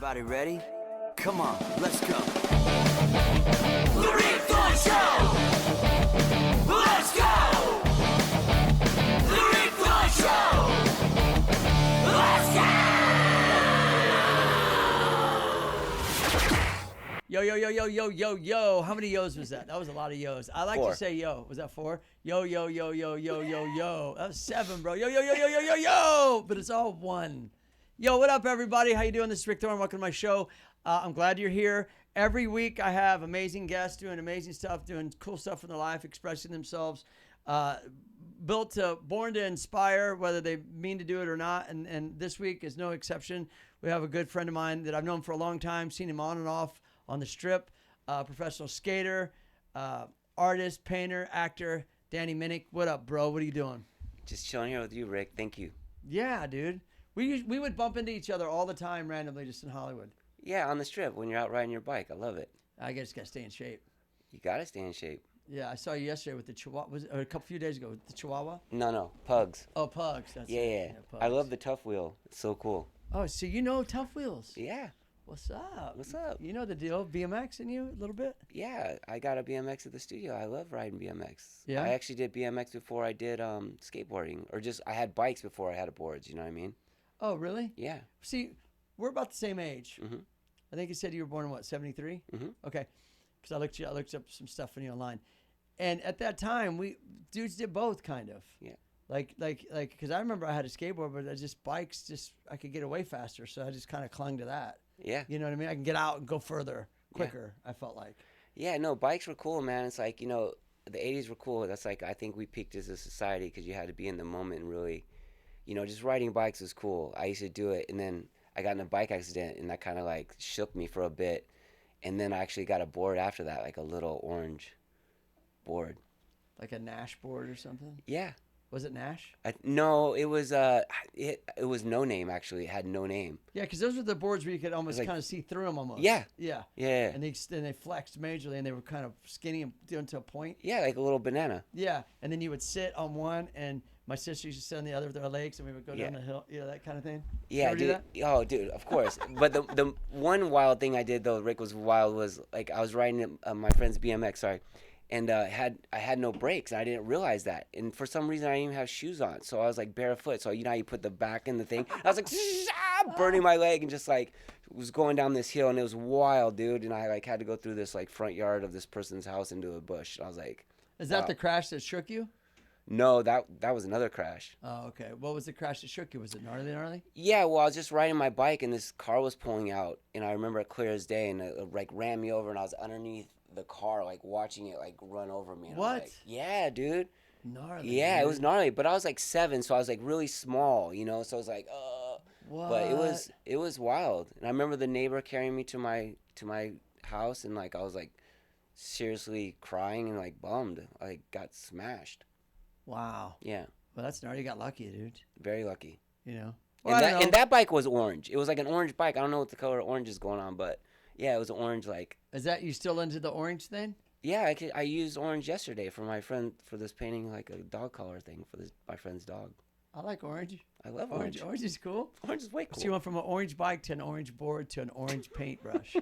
Everybody ready? Come on, let's go. The Rick Thorne Show! Let's go! The Rick Thorne Show! Let's go! Yo. How many yos was that? That was a lot of yos. I like 4. to say yo. Was that 4? Yo. That was 7, bro. Yo. But it's all 1. Yo, what up, everybody? How you doing? This is Rick Thorne. Welcome to my show. I'm glad you're here. Every week I have amazing guests doing amazing stuff, doing cool stuff in their life, expressing themselves. Born to inspire, whether they mean to do it or not. And this week is no exception. We have a good friend of mine that I've known for a long time, seen him on and off on the strip, professional skater, artist, painter, actor, Danny Minnick. What up, bro? What are you doing? Just chilling here with you, Rick. Thank you. Yeah, dude. We would bump into each other all the time randomly just in Hollywood. Yeah, on the strip when you're out riding your bike. I love it. I just got to stay in shape. You got to stay in shape. Yeah, I saw you yesterday with the Chihuahua. A few days ago with the Chihuahua? No. Pugs. Oh, Pugs. That's Yeah. Pugs. I love the Tough Wheel. It's so cool. Oh, so you know Tough Wheels? Yeah. What's up? What's up? You know the deal. BMX in you a little bit? Yeah, I got a BMX at the studio. I love riding BMX. Yeah? I actually did BMX before I did skateboarding. Or just, I had bikes before I had boards, you know what I mean? Oh, really? Yeah. See, we're about the same age. Mm-hmm. I think you said you were born in what, 73? Mm-hmm. Okay. Because I looked up some stuff on you online. And at that time, dudes did both kind of. Yeah. Like, because I remember I had a skateboard, but I could get away faster. So I just kind of clung to that. Yeah. You know what I mean? I can get out and go further quicker, I felt like. Yeah, no, bikes were cool, man. It's like, you know, the 80s were cool. That's like, I think we peaked as a society because you had to be in the moment and really, you know, just riding bikes was cool. I used to do it, and then I got in a bike accident, and that kind of like shook me for a bit. And then I actually got a board after that, like a little orange board. Like a Nash board or something? Yeah. Was it Nash? No, it was it was no name, actually. It had no name. Yeah, because those were the boards where you could almost like- kind of see through them almost. Yeah. Yeah. Yeah. And they flexed majorly, and they were kind of skinny and down to a point. Yeah, like a little banana. Yeah, and then you would sit on one, and my sister used to sit on the other with our legs, and we would go down Yeah. the hill. Yeah, that kind of thing. Yeah, You ever do dude. that? Oh, dude, of course. But the one wild thing I did, though, Rick, was wild, was like I was riding my friend's BMX, sorry, and I had no brakes, and I didn't realize that. And for some reason, I didn't even have shoes on, so I was like barefoot. So you know how you put the back in the thing? I was like burning my leg and just like was going down this hill, and it was wild, dude. And I like had to go through this like front yard of this person's house into a bush. And I was like, Is that wow. the crash that shook you? No, that was another crash. Oh, okay. What was the crash that shook you? Was it gnarly? Yeah, well, I was just riding my bike, and this car was pulling out, and I remember it clear as day, and it like ran me over, and I was underneath the car, like watching it like run over me. And What? I'm like, yeah, dude. Gnarly. Yeah, dude. it was gnarly, but I was like 7, so I was like really small, you know. So I was like, What? but it was wild. And I remember the neighbor carrying me to my house, and like I was like seriously crying and like bummed. I like, got smashed. Wow. Yeah, Well, that's gnarly. You got lucky, dude. very lucky. You know. And Well, I don't know. and that bike was orange. It was like an orange bike. I don't know what the color orange is going on, but yeah, it was orange. Like, Is that you still into the orange thing? yeah, I used orange yesterday for my friend for this painting, like a dog collar thing for my friend's dog. I like orange. I love orange. Orange is cool. Orange is way So you cool. went from an orange bike to an orange board to an orange paintbrush.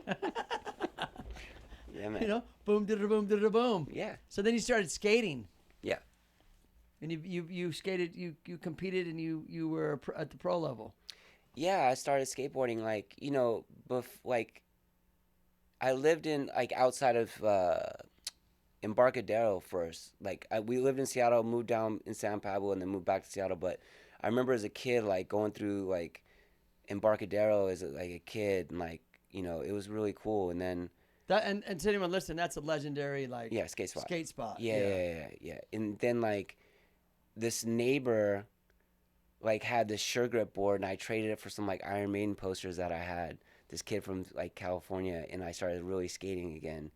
Yeah, man. You know, boom, da boom. Yeah, So then you started skating, yeah. and you skated, you competed, and you were at the pro level. Yeah, I started skateboarding like, you know, like I lived in like outside of Embarcadero first. Like we lived in Seattle, moved down in San Pablo, and then moved back to Seattle. But I remember as a kid, like going through like Embarcadero as like a kid, and like, you know, it was really cool. And then That and to anyone listening, that's a legendary like yeah, skate spot. skate spot. Yeah. And then like this neighbor like had this sure grip board, and I traded it for some like Iron Maiden posters that I had. This kid from like California, and I started really skating again.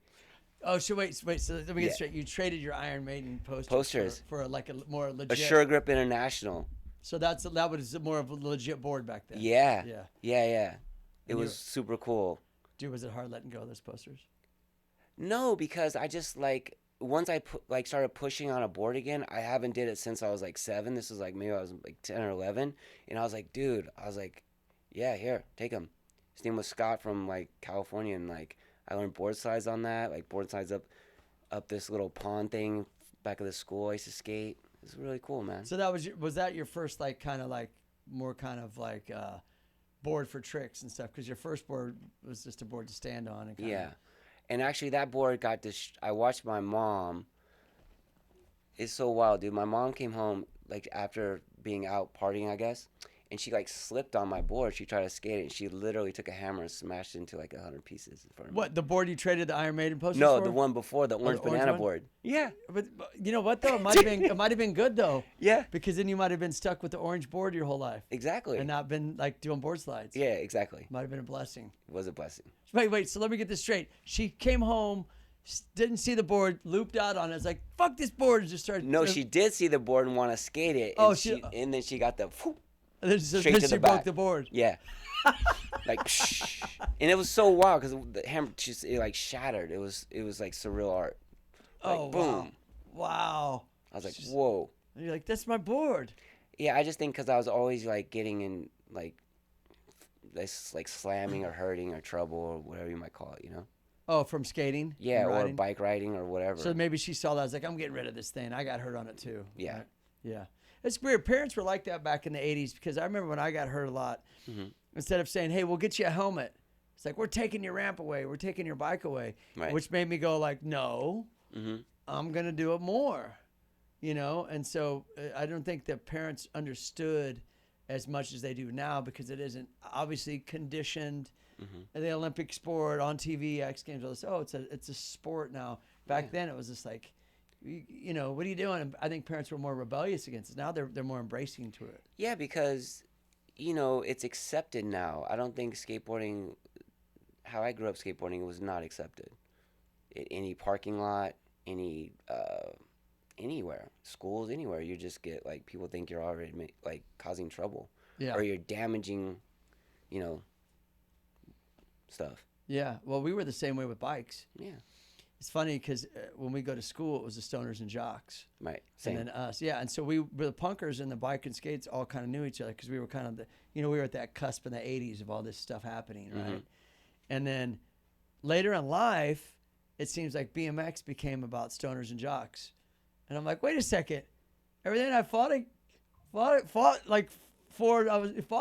Oh, so wait. So let me get Yeah. straight. You traded your Iron Maiden Posters. for like a more legit. A sure grip international. So that was more of a legit board back then. Yeah. Yeah. It And was super cool. Dude, was it hard letting go of those posters? No, because I just like once I started pushing on a board again, I haven't did it since I was like 7. This was like maybe I was like 10 or 11, and I was like, dude, yeah, here, take them. His name was Scott from like California, and like I learned board slides on that, like board slides up this little pond thing back of the school. I used to skate. It was really cool, man. So was that your first like kind of like more kind of like board for tricks and stuff? Because your first board was just a board to stand on. And Yeah, and actually that board got I watched my mom. It's so wild, dude. My mom came home like after being out partying, I guess, and she like slipped on my board. She tried to skate it, and she literally took a hammer and smashed it into like 100 pieces in front of me. What, the board you traded the Iron Maiden posters No, for? the one before, the orange banana one? board. Yeah. But you know what though? It might have been good though. Yeah. Because then you might have been stuck with the orange board your whole life. Exactly. And not been like doing board slides. Yeah, exactly. Might have been a blessing. It was a blessing. Wait. So let me get this straight. She came home, didn't see the board, looped out on it. It's like, fuck this board, and just started. No, she did see the board and want to skate it. Oh, and then she got the. Whoop, And then straight to she the broke back. the board. Yeah. Like, psh. And it was so wild because the hammer just it like shattered. It was like surreal art. Like, Oh, boom. Wow. I was like, whoa. And you're like, that's my board. Yeah, I just think because I was always like getting in like this like slamming or hurting or trouble or whatever you might call it, you know? Oh, from skating? Yeah, and or riding? bike riding or whatever. So maybe she saw that. I was like, I'm getting rid of this thing. I got hurt on it too. Yeah. Right? Yeah. It's weird. Parents were like that back in the 80s because I remember when I got hurt a lot, instead of saying, hey, we'll get you a helmet, it's like, we're taking your ramp away. We're taking your bike away. Right. Which made me go like, no, I'm going to do it more, you know? And so I don't think that parents understood as much as they do now because it isn't obviously conditioned. The Olympic sport on TV, X Games, all this. Oh, it's a sport now. Back then, it was just like, you know, what are you doing? And I think parents were more rebellious against it. Now they're more embracing to it. Yeah, because, you know, it's accepted now. I don't think skateboarding, how I grew up skateboarding, was not accepted. Any parking lot, anywhere, schools, anywhere, you just get like people think you're already like causing trouble, or you're damaging, you know, stuff. Yeah. Well, we were the same way with bikes. Yeah. It's funny because when we go to school, it was the stoners and jocks. Right. Same. And then us. Yeah. And so we were the punkers and the bike and skates all kind of knew each other because we were kind of we were at that cusp in the 80s of all this stuff happening. Right. And then later in life, it seems like BMX became about stoners and jocks. And I'm like, wait a second. Everything I fought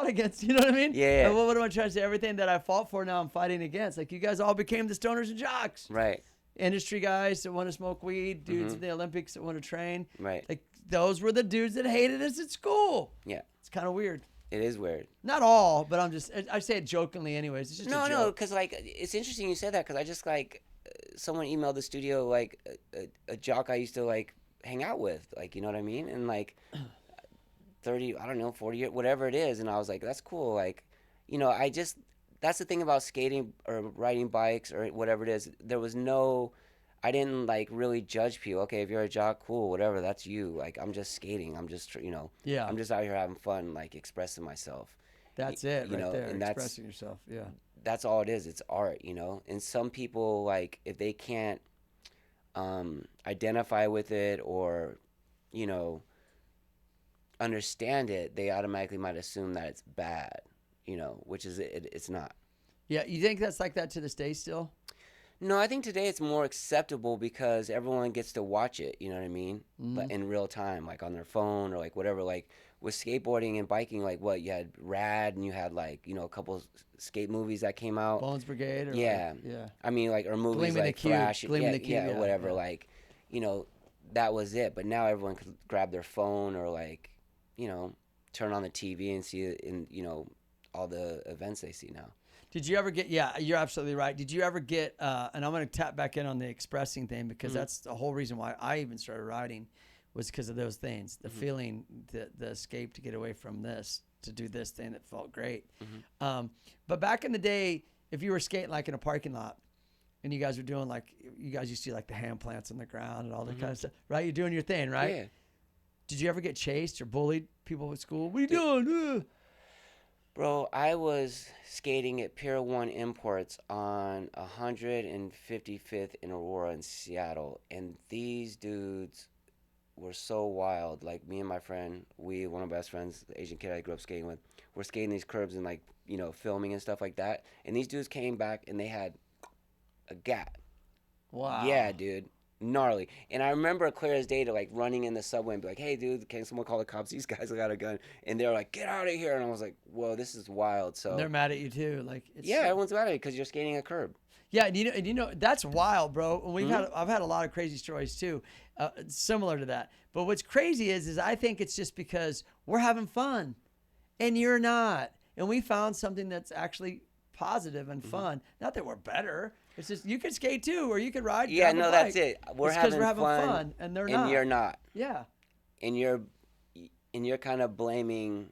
against, you know what I mean? Yeah. And what am I trying to say? Everything that I fought for now I'm fighting against. Like, you guys all became the stoners and jocks. Right. Industry guys that want to smoke weed, dudes in the Olympics that want to train. Right. Like, those were the dudes that hated us at school. Yeah. It's kind of weird. It is weird. Not all, but I say it jokingly anyways. It's just a No, joke. because like it's interesting you said that because I just like someone emailed the studio like a jock I used to like hang out with, like, you know what I mean, and like 30, I don't know, 40 years, whatever it is, and I was like, that's cool, like, you know, that's the thing about skating or riding bikes or whatever it is. I didn't like really judge people. Okay, if you're a jock, cool, whatever, that's you. Like, I'm just skating. I'm just, you know, Yeah. I'm just out here having fun, like expressing myself. That's it, you right know, there. and that's- Expressing yourself. Yeah. That's all it is. It's art, you know. And some people, like, if they can't identify with it or, you know, understand it, they automatically might assume that it's bad, you know, which is it's not. Yeah. You think that's like that to this day still? No, I think today it's more acceptable because everyone gets to watch it, you know what I mean? But in real time, like on their phone or like whatever. Like with skateboarding and biking, like what, you had Rad and you had like, you know, a couple skate movies that came out. Bones Brigade? Or Yeah. Like, yeah. I mean, like, or movies Gleaming the like Cube. Flash. Gleaming the Cube, yeah, yeah, whatever. yeah. Like, you know, that was it. But now everyone could grab their phone or like, you know, turn on the TV and see it in, you know, all the events they see now. Did you ever get, yeah, you're absolutely right. Did you ever get, and I'm going to tap back in on the expressing thing because that's the whole reason why I even started riding was because of those things, the feeling, the escape to get away from this, to do this thing that felt great. But back in the day, if you were skating like in a parking lot and you guys were doing like, you guys used to see like the hand plants on the ground and all that kind of stuff, right? You're doing your thing, right? Yeah. Did you ever get chased or bullied people at school? What are you doing? Bro, I was skating at Pier 1 Imports on 155th in Aurora in Seattle, and these dudes were so wild. Like, me and my friend, one of my best friends, the Asian kid I grew up skating with, we're skating these curbs, and like filming and stuff like that. And these dudes came back and they had a gap. Wow. Yeah, dude. Gnarly. And I remember clear as day to like running in the subway and be like, hey, dude, can someone call the cops? These guys got a gun. And they were like, get out of here. And I was like, whoa, this is wild. So They're mad at you too. Like, yeah, everyone's mad at you because you're skating a curb. Yeah, and that's wild, bro. And I've had a lot of crazy stories too, similar to that. But what's crazy is I think it's just because we're having fun, and you're not. And we found something that's actually positive and fun. Not that we're better. It's just you could skate too, or you could ride. Yeah, drive a no, bike. that's it. We're having fun, and they're not. And you're not. Yeah. And you're kind of blaming,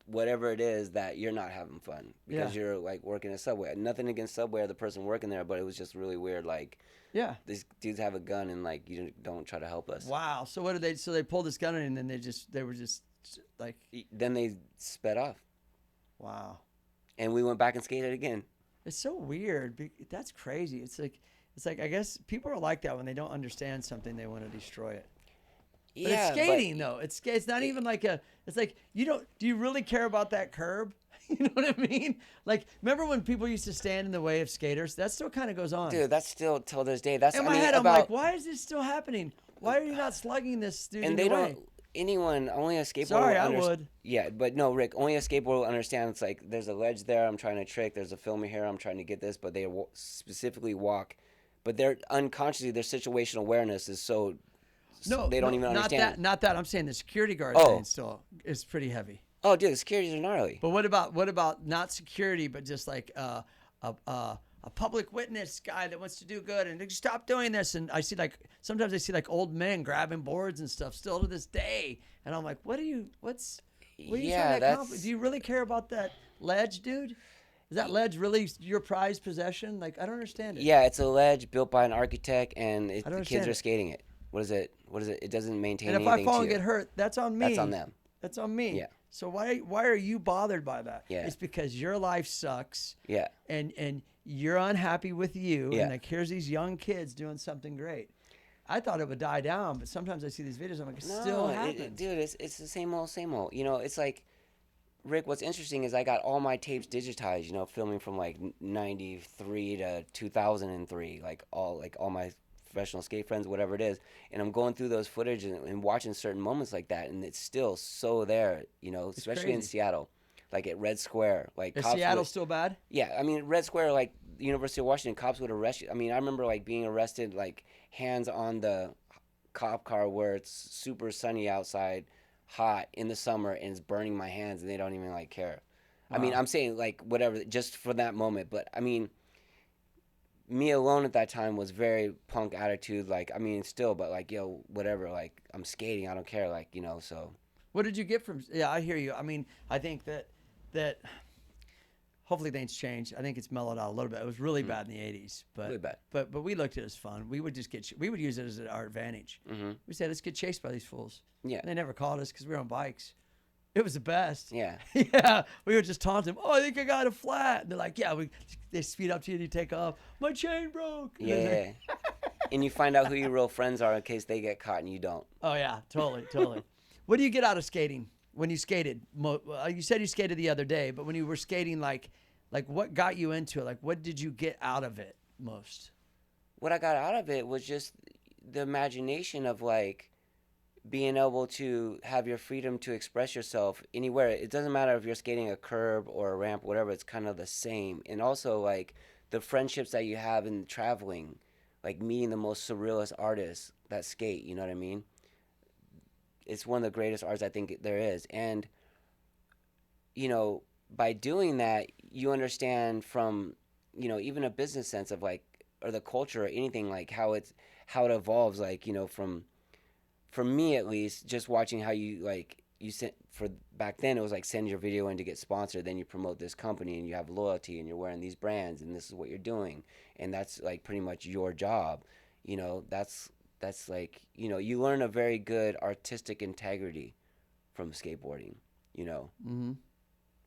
whatever it is that you're not having fun because you're like working a Subway. Nothing against Subway or the person working there, but it was just really weird. Like, these dudes have a gun and like you don't try to help us. Wow. So what did they? So they pulled this gun in, and then they were just like. Then they sped off. Wow. And we went back and skated again. It's so weird. That's crazy. It's like I guess people are like that when they don't understand something, they want to destroy it. But it's skating though. It's not even like it's like do you really care about that curb? You know what I mean? Like, remember when people used to stand in the way of skaters? That still kind of goes on. Dude, that's still till this day. That's in my head. I'm like, why is this still happening? Why are you not slugging this dude? And they don't. Only a skateboarder. Sorry, I would. Yeah, but no, Rick. Only a skateboarder will understand. It's like there's a ledge there. I'm trying to trick. There's a filmer here. I'm trying to get this. But they specifically walk. But they're unconsciously their situational awareness is so. No, they don't even understand. Not that. I'm saying the security guard thing still is pretty heavy. Oh, dude, the securities are gnarly. But what about not security, but just like a public witness guy that wants to do good and like, stop doing this? And sometimes I see old men grabbing boards and stuff still to this day, and I'm like, what are you trying to accomplish? Do you really care about that ledge, dude? Is that ledge really your prized possession? Like, I don't understand it. Yeah, it's a ledge built by an architect, and the kids are skating it. What is it? It doesn't maintain anything. And if I fall and get hurt, that's on me. That's on them. That's on me. Yeah. So why are you bothered by that? Yeah. It's because your life sucks. Yeah. And you're unhappy with you. Yeah. And like here's these young kids doing something great. I thought it would die down, but sometimes I see these videos. I'm like, it still happens. Dude, it's the same old, same old. It's like, Rick, what's interesting is I got all my tapes digitized. Filming from like '93 to 2003, like all my professional skate friends, whatever it is, and I'm going through those footage and watching certain moments like that, and it's still so there, especially in Seattle, like at Red Square. Like, is Seattle still bad? Yeah, I mean, Red Square, like the University of Washington, cops would arrest you. I mean, I remember like being arrested, like hands on the cop car where it's super sunny outside, hot in the summer, and it's burning my hands, and they don't even like care. Wow. I mean, I'm saying like whatever, just for that moment, but I mean, me alone at that time was very punk attitude. Like, I mean, still, but like, yo, whatever. Like, I'm skating. I don't care. Like, so. What did you get from? Yeah, I hear you. I mean, I think that hopefully things change. I think it's mellowed out a little bit. It was really bad in the '80s, but really bad. But we looked at it as fun. We would use it as our advantage. Mm-hmm. We said, let's get chased by these fools. Yeah. And they never caught us because we were on bikes. It was the best. Yeah. Yeah. We would just taunt them. Oh, I think I got a flat. And they're like, yeah. They speed up to you and you take off. My chain broke. Yeah. And you find out who your real friends are in case they get caught and you don't. Oh yeah, totally. What do you get out of skating when you skated? You said you skated the other day, but when you were skating, like what got you into it? Like, what did you get out of it most? What I got out of it was just the imagination of like being able to have your freedom to express yourself anywhere. It doesn't matter if you're skating a curb or a ramp, whatever, it's kind of the same. And also like the friendships that you have in traveling, like meeting the most surrealist artists that skate, you know what I mean? It's one of the greatest arts I think there is. And, by doing that, you understand from, even a business sense of like, or the culture or anything, like how it evolves, like, for me at least, just watching how you sent, for back then it was like send your video in to get sponsored, then you promote this company and you have loyalty and you're wearing these brands and this is what you're doing, and that's like pretty much your job. That's like, you learn a very good artistic integrity from skateboarding. Mm-hmm.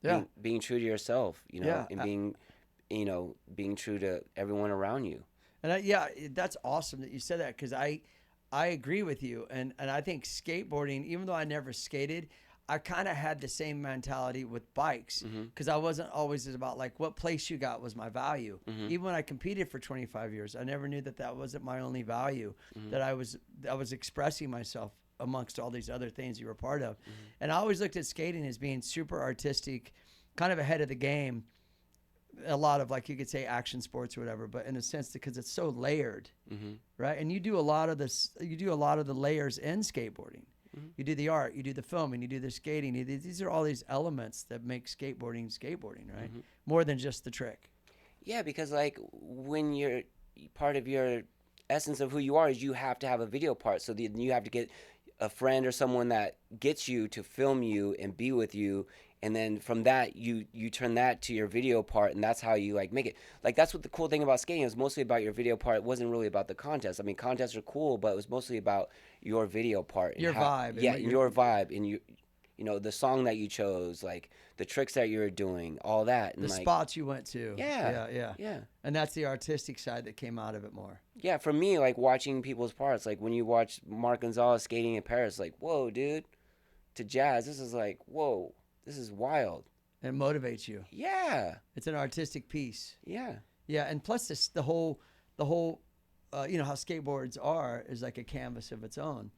Yeah. Being true to yourself, and being true to everyone around you. And that's awesome that you said that, because I agree with you, and I think skateboarding, even though I never skated, I kind of had the same mentality with bikes because I wasn't always about like what place you got was my value. Even when I competed for 25 years, I never knew that that wasn't my only value, that I was expressing myself amongst all these other things you were part of. And I always looked at skating as being super artistic, kind of ahead of the game. A lot of, like, you could say action sports or whatever, but in a sense because it's so layered, right? And you do a lot of this, you do a lot of the layers in skateboarding. You do the art, you do the filming, you do the skating. These are all these elements that make skateboarding, right? More than just the trick. Yeah, because like when you're part of your essence of who you are is you have to have a video part. So you have to get a friend or someone that gets you to film you and be with you. And then from that, you turn that to your video part, and that's how you like make it. Like that's what the cool thing about skating is, mostly about your video part. It wasn't really about the contest. I mean, contests are cool, but it was mostly about your video part, and your vibe. Yeah, your vibe, and you know, the song that you chose, like the tricks that you were doing, all that, and the like, spots you went to. Yeah. And that's the artistic side that came out of it more. Yeah, for me, like watching people's parts, like when you watch Mark Gonzalez skating in Paris, like whoa, dude, to jazz, this is like whoa. This is wild. It motivates you. Yeah. It's an artistic piece. Yeah. Yeah, and plus the whole, you know how skateboards are is like a canvas of its own.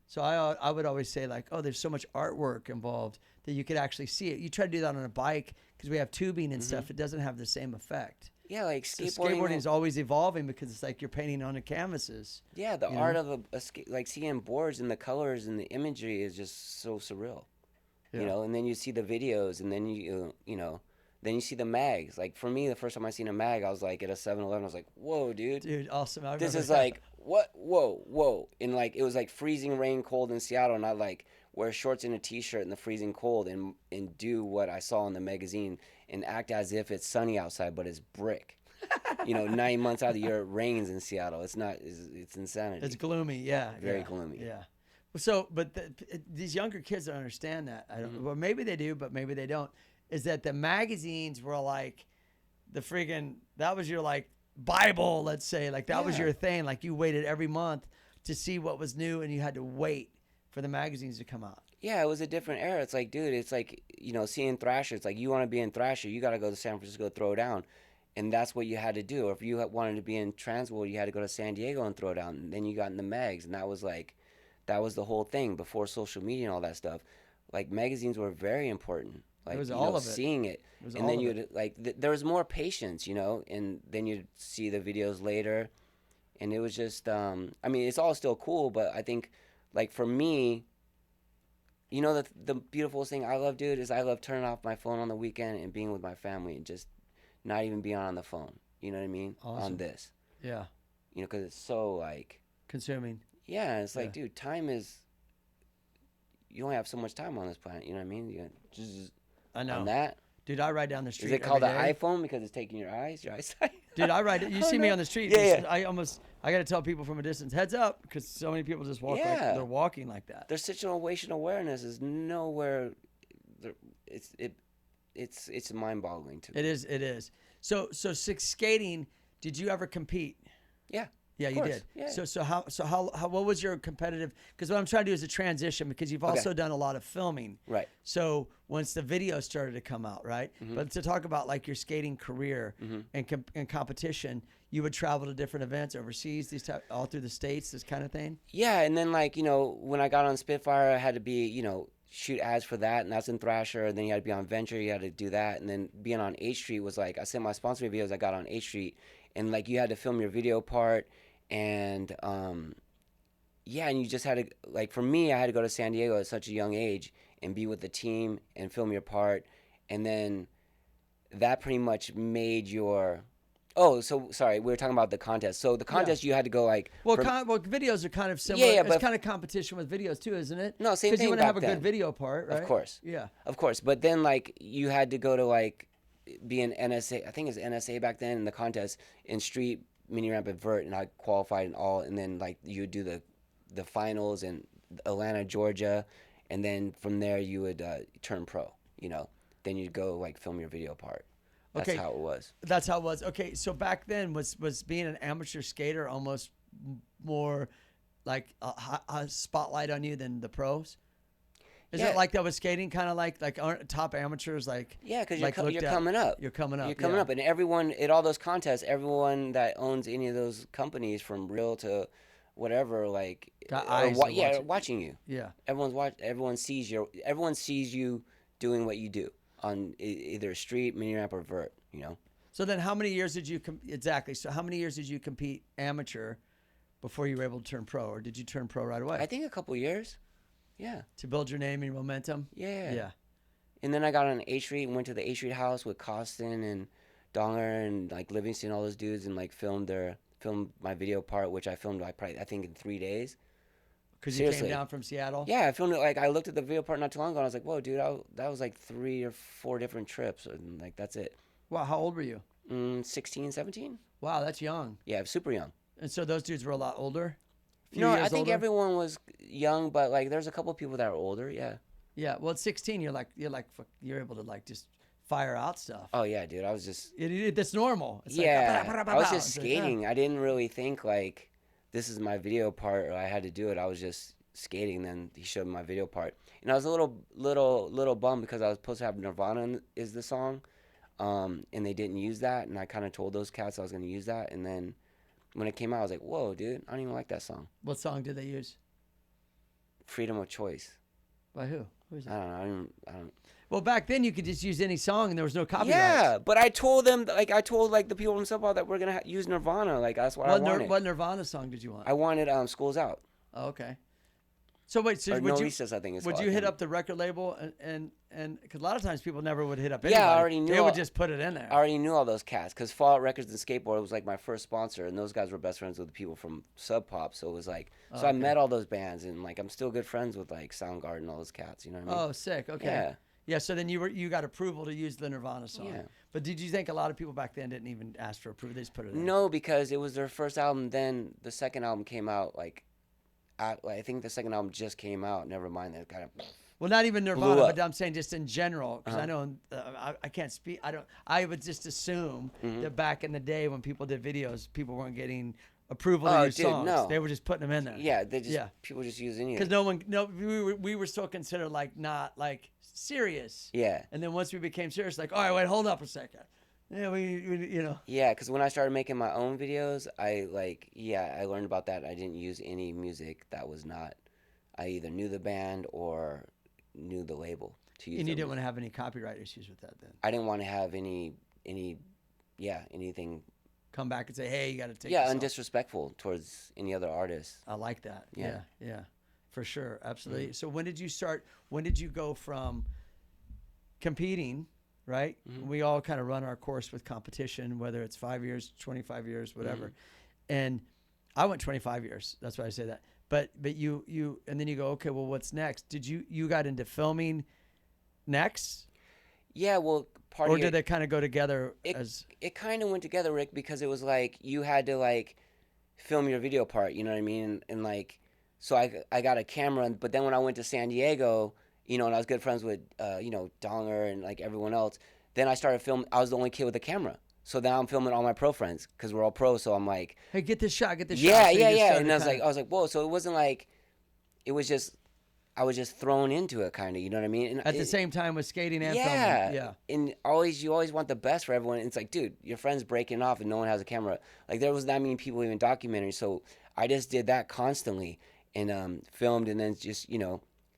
So I would always say like, oh, there's so much artwork involved that you could actually see it. You try to do that on a bike because we have tubing and stuff. It doesn't have the same effect. Yeah, like skateboarding is always evolving because it's like you're painting on the canvases. Yeah, the art of like seeing boards and the colors and the imagery is just so surreal. Yeah. You know, and then you see the videos, and then you know, then you see the mags. Like for me, the first time I seen a mag, I was like at a 7-Eleven. I was like, "Whoa, dude! Dude, awesome! This is like what? Whoa!" And like it was like freezing rain, cold in Seattle, and I like wear shorts and a t-shirt in the freezing cold, and do what I saw in the magazine, and act as if it's sunny outside, but it's brick. You know, 9 months out of the year it rains in Seattle. It's not. It's insanity. It's gloomy. Yeah. Very gloomy. Yeah. So, but these younger kids don't understand that. I don't. Well, maybe they do, but maybe they don't. Is that the magazines were like the friggin' that was your like Bible, let's say, like that was your thing. Like you waited every month to see what was new, and you had to wait for the magazines to come out. Yeah, it was a different era. It's like, dude, it's like, you know, seeing Thrasher. It's like you want to be in Thrasher, you got to go to San Francisco, throw down. And that's what you had to do. Or if you wanted to be in Transworld, you had to go to San Diego and throw down. And then you got in the mags, and that was the whole thing before social media and all that stuff. Like magazines were very important. Like it was all of it. Seeing it, and then you'd like there was more patience, you know. And then you'd see the videos later, and it was just I mean, it's all still cool, but I think like for me, you know, the beautiful thing I love, dude, is I love turning off my phone on the weekend and being with my family and just not even being on the phone. You know what I mean? Awesome. On this. Yeah. You know, because it's so like consuming. Yeah, it's like, dude, time is. You only have so much time on this planet. You know what I mean? You just I know. On that. Dude, I ride down the street. Is it called an every day. iPhone because it's taking your eyesight? Dude, I ride. You see me on the street. Yeah. I got to tell people from a distance, heads up, because so many people just walk like they're walking like that. Their situational awareness is nowhere. It's mind-boggling to me. It is. So skating. Did you ever compete? Yeah. Yeah, you did. Yeah. So how what was your competitive? Because what I'm trying to do is a transition, because you've also done a lot of filming. Right. So once the video started to come out, right? But to talk about like your skating career and competition, you would travel to different events overseas, all through the States, this kind of thing. Yeah, and then like, you know, when I got on Spitfire, I had to be, you know, shoot ads for that, and that's in Thrasher. And then you had to be on Venture, you had to do that, and then being on H Street was like, I sent my sponsoring videos I got on H Street, and like you had to film your video part. And and you just had to, like, for me, I had to go to San Diego at such a young age and be with the team and film your part, and then that pretty much made your so sorry, we were talking about the contest. So the contest, you had to go like videos are kind of similar. Yeah, it's kind of competition with videos too, isn't it? No, same thing. Because you want to have a then. good video part, right? Of course. Yeah. Of course, but then like you had to go to like be an NSA. I think it was NSA back then in the contest in street, mini ramp, and vert, and I qualified in all, and then like you would do the finals in Atlanta, Georgia, and then from there you would turn pro, you know. Then you'd go like film your video part. That's how it was. That's how it was. Okay, so back then was being an amateur skater almost more like a spotlight on you than the pros? Is it like that with skating? Kind of like aren't top amateurs like? Yeah, because like you're coming up. You're coming up. You're coming up, and everyone at all those contests, everyone that owns any of those companies, from Real to whatever, like, Got eyes to watch it. watching you. Yeah. Everyone sees you doing what you do on either street, mini ramp, or vert. You know. So then, how many years did you exactly? So how many years did you compete amateur before you were able to turn pro, or did you turn pro right away? I think a couple years. Yeah. To build your name and your momentum. Yeah. Yeah. And then I got on A Street and went to the A Street house with Costin and Donger and like Livingston, all those dudes, and like filmed my video part, which I filmed I think in 3 days. Because you came down from Seattle. Yeah, I filmed it. Like, I looked at the video part not too long ago, and I was like, "Whoa, dude, that was like 3 or 4 different trips, and like that's it." Wow, how old were you? 16, 17. Wow, that's young. Yeah, super young. And so those dudes were a lot older. No, I think older? everyone was young, but like there's a couple of people that are older. Yeah. Yeah, well, at 16, you're able to like just fire out stuff. Oh yeah, dude, I was just. That's normal. It's yeah, like, I was just it's like, skating. I didn't really think like this is my video part or I had to do it. I was just skating. And then he showed me my video part, and I was a little bummed because I was supposed to have Nirvana is the song, and they didn't use that, and I kind of told those cats I was going to use that, and then when it came out, I was like, "Whoa, dude, I don't even like that song." What song did they use? Freedom of Choice. By who? Who is it? I don't know. I don't. Well, back then you could just use any song and there was no copyright. Yeah, but I told them, I told the people from Sub that we're gonna use Nirvana. Like that's what I wanted. What Nirvana song did you want? I wanted "School's Out." Oh, okay. So wait, so Or would No you? Recess, I think it's Would called. you hit up the record label and because a lot of times people never would hit up anybody. Yeah, I already knew. They would just put it in there. I already knew all those cats because Fallout Records and Skateboard was like my first sponsor, and those guys were best friends with the people from Sub Pop. So it was like, I met all those bands, and like I'm still good friends with like Soundgarden, all those cats. You know what I mean? Oh, sick. Okay. Yeah. Yeah. So then you got approval to use the Nirvana song. Yeah. But did you think a lot of people back then didn't even ask for approval? They just put it in. No, because it was their first album. Then the second album came out like. I think the second album just came out. Never mind that kind of. Well, not even Nirvana, Blew up. but I'm saying just in general, because I know I can't speak. I would just assume that back in the day when people did videos, people weren't getting approval to use songs. No. They were just putting them in there. Yeah, people just use any. Because we were still considered like not like serious. Yeah. And then once we became serious, like, all right, wait, hold up a second. Yeah, we you know. Yeah, because when I started making my own videos, I learned about that. I didn't use any music that was not. I either knew the band or knew the label to use. And you didn't want to have any copyright issues with that then. I didn't want to have anything. Come back and say, hey, you got to take. Yeah, this and off. disrespectful towards any other artist. I like that. Yeah. Yeah, for sure, absolutely. So when did you start? When did you go from competing? Right? We all kind of run our course with competition, whether it's 5 years, 25 years, whatever. And I went 25 years. That's why I say that. But you and then you go, okay, well, what's next? Did you got into filming next? Yeah, well, or did they kind of go together It kind of went together, Rick, because it was like you had to like film your video part, you know what I mean? And like, so I got a camera, but then when I went to San Diego, you know, and I was good friends with, Donger and like everyone else. Then I started filming. I was the only kid with a camera. So now I'm filming all my pro friends because we're all pros. So I'm like, hey, get this shot, get this shot. Yeah, So yeah. And I was like, whoa. So it wasn't like, it was just, I was just thrown into it kind of, you know what I mean? And at the same time with skating and filming. Yeah. And you always want the best for everyone. And it's like, dude, your friend's breaking off and no one has a camera. Like there was not many people even documentaries. So I just did that constantly and filmed and then just,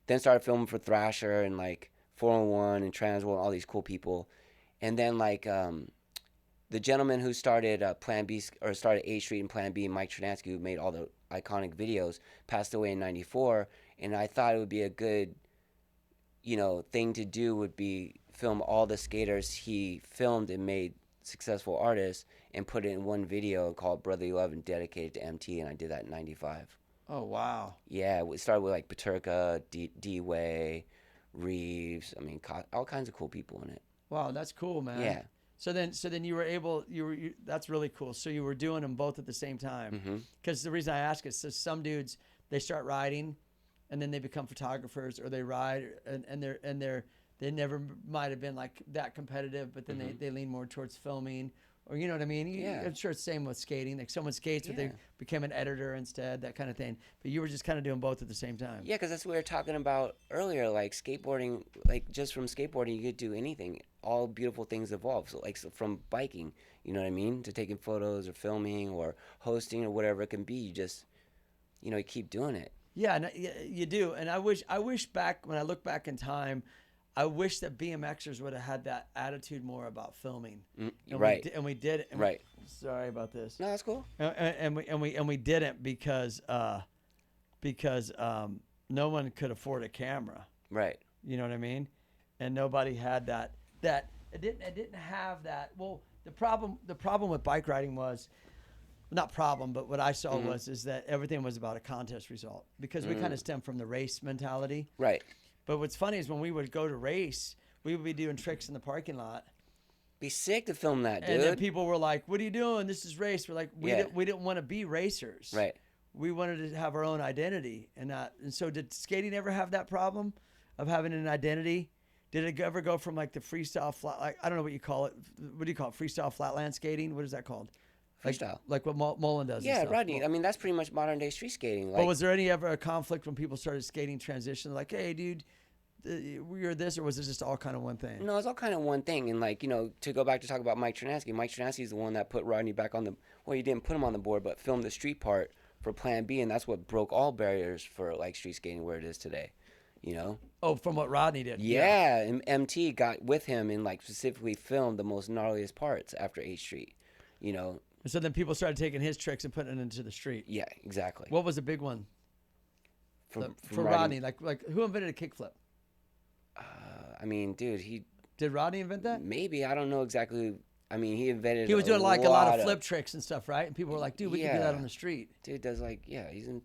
then started filming for Thrasher and like 401 and Transworld and all these cool people. And then like the gentleman who started Plan B or started A Street and Plan B, Mike Trinansky, who made all the iconic videos, passed away in '94. And I thought it would be a good, thing to do would be film all the skaters he filmed and made successful artists and put it in one video called Brotherly Love and dedicated to MT. And I did that in '95. Oh, wow. Yeah, we started with like Paterka, D-Way, Reeves. I mean, all kinds of cool people in it. Wow, that's cool, man. Yeah. So then you were able, that's really cool. So you were doing them both at the same time. Because the reason I ask is, so some dudes, they start riding and then they become photographers, or they ride and they never might have been like that competitive, but then they lean more towards filming, Or you know what I mean? Yeah. I'm sure it's the same with skating. Like someone skates, but Yeah. they became an editor instead, that kind of thing. But you were just kind of doing both at the same time. Yeah, because that's what we were talking about earlier. Like skateboarding, like just from skateboarding, you could do anything. All beautiful things evolve. So like from biking, you know what I mean, to taking photos or filming or hosting or whatever it can be. You just, you keep doing it. Yeah, and you do. And I wish back when I look back in time, I wish that BMXers would have had that attitude more about filming. And right. We did. And Right. Sorry about this. No, that's cool. And we didn't because no one could afford a camera. Right. You know what I mean? And nobody had that. It didn't have that. Well, the problem with bike riding was, not problem, but what I saw is that everything was about a contest result because we kind of stemmed from the race mentality. Right. But what's funny is when we would go to race, we would be doing tricks in the parking lot. Be sick to film that, dude. And then people were like, "What are you doing? This is race." We're like, we didn't want to be racers. Right. We wanted to have our own identity, and so did skating ever have that problem of having an identity? Did it ever go from like the freestyle flat? Like, I don't know what you call it. What do you call it? Freestyle flatland skating? What is that called? Freestyle. Like what Mullen does. Yeah, and stuff. Rodney. I mean, that's pretty much modern day street skating. Like, But was there ever a conflict when people started skating transition? Like, hey, dude, you're this, or was it just all kind of one thing? no, it's all kind of one thing. And like, to go back to talk about Mike Chernansky. Mike Chernansky is the one that put Rodney back on the. Well, he didn't put him on the board, but filmed the street part for Plan B, and that's what broke all barriers for like street skating where it is today. Oh, from what Rodney did. Yeah, and MT got with him and like specifically filmed the most gnarliest parts after 8th Street. And so then people started taking his tricks and putting it into the street. Yeah, exactly. What was a big one From for Rodney? Like who invented a kickflip? I mean, dude, Did Rodney invent that? maybe, I don't know exactly. I mean, he invented. He was doing like a lot of flip of. tricks and stuff, right? And people were like, "Dude, we can do that Yeah. on the street." Dude does like, he's in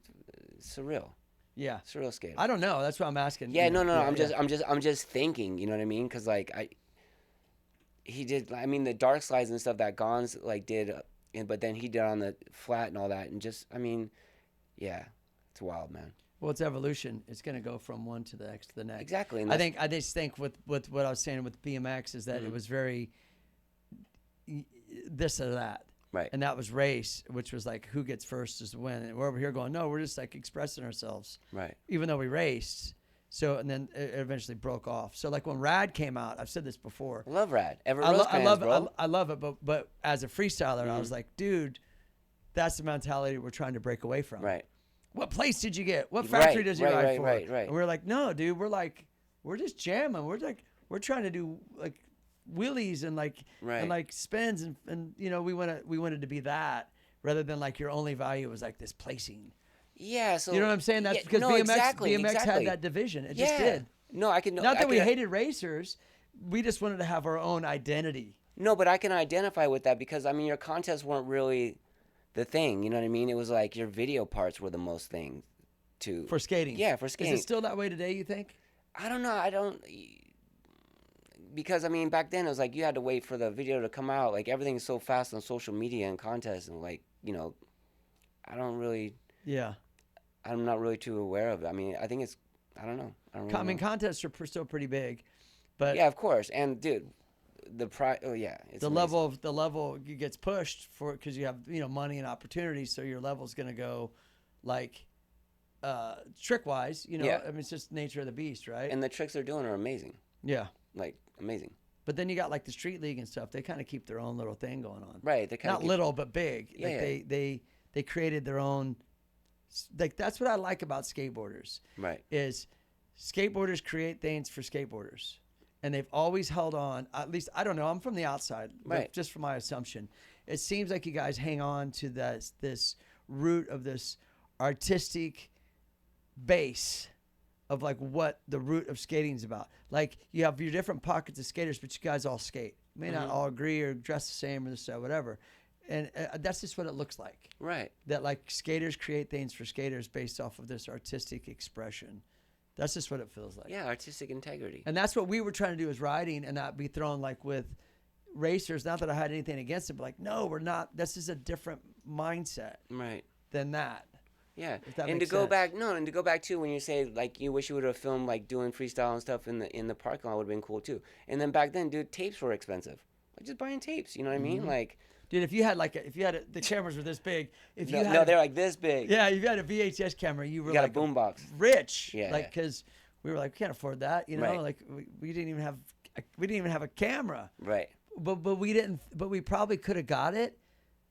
surreal Yeah. skater. I don't know. That's what I'm asking. Yeah, You no. know, I'm just thinking. You know what I mean? Because like he did. I mean, the dark slides and stuff that Gons like did, but then he did on the flat and all that, and just, I mean, yeah, it's wild, man. Well, it's evolution. It's going to go from one to the next to the next. Exactly. And I just think with what I was saying with BMX is that it was very this or that. Right. And that was race, which was like who gets first is the win. And we're over here going, no, we're just like expressing ourselves. Right. Even though we raced. So, and then it eventually broke off. So like when Rad came out, I've said this before. I love Rad. I love it, but as a freestyler, I was like, dude, that's the mentality we're trying to break away from. Right. What place did you get? What factory does you ride for? Right. And we're like, no, dude, we're just jamming. We're trying to do like wheelies and like spins and we wanted to be that rather than like your only value was like this placing. Yeah. So You know what I'm saying? That's because BMX had that division. It just did. No, I can. Not that we hated racers, we just wanted to have our own identity. No, but I can identify with that because I mean your contests weren't really the thing. You know what I mean? It was like your video parts were the most thing to For skating. Yeah, for skating. Is it still that way today, you think? I don't know. Because I mean back then it was like you had to wait for the video to come out. Like everything's so fast on social media and contests and like I don't really. Yeah. I'm not really too aware of it. I mean, I think it's. I don't know. I don't really I mean, know. contests are still pretty big, but Yeah, of course. And dude, the price. Oh yeah, it's the amazing. level gets pushed for because you have money and opportunity, so your level's gonna go like trick wise. Yeah. I mean, it's just nature of the beast, right? And the tricks they're doing are amazing. Yeah. Like amazing. But then you got like the street league and stuff. They kind of keep their own little thing going on. Right. They kind Not of little, but big. Yeah, Like yeah. they created their own. Like that's what I like about skateboarders. Right. Is skateboarders create things for skateboarders, and they've always held on. At least I don't know. I'm from the outside, Right. Just from my assumption, it seems like you guys hang on to this root of this artistic base of like what the root of skating is about. Like you have your different pockets of skaters, but you guys all skate. You may not all agree or dress the same or this or whatever. And that's just what it looks like. Right. That like skaters create things for skaters based off of this artistic expression. That's just what it feels like. Yeah, artistic integrity. And that's what we were trying to do is riding and not be thrown like with racers. Not that I had anything against it, but like, no, we're not. This is a different mindset Right. than that. Yeah. If that And to makes go sense. back, no, and to go back too, when you say like you wish you would have filmed like doing freestyle and stuff in the parking lot would have been cool too. And then back then, dude, tapes were expensive. Like just buying tapes. You know what I mean? Like, Dude, if you had the cameras were this big. If you no, they're like this big. yeah, if you had a VHS camera, you were You got like a boombox. rich. Yeah, Like, yeah. because we were like, we can't afford that. You know, Right. like we didn't even have a camera. Right. But we didn't. But we probably could have got it.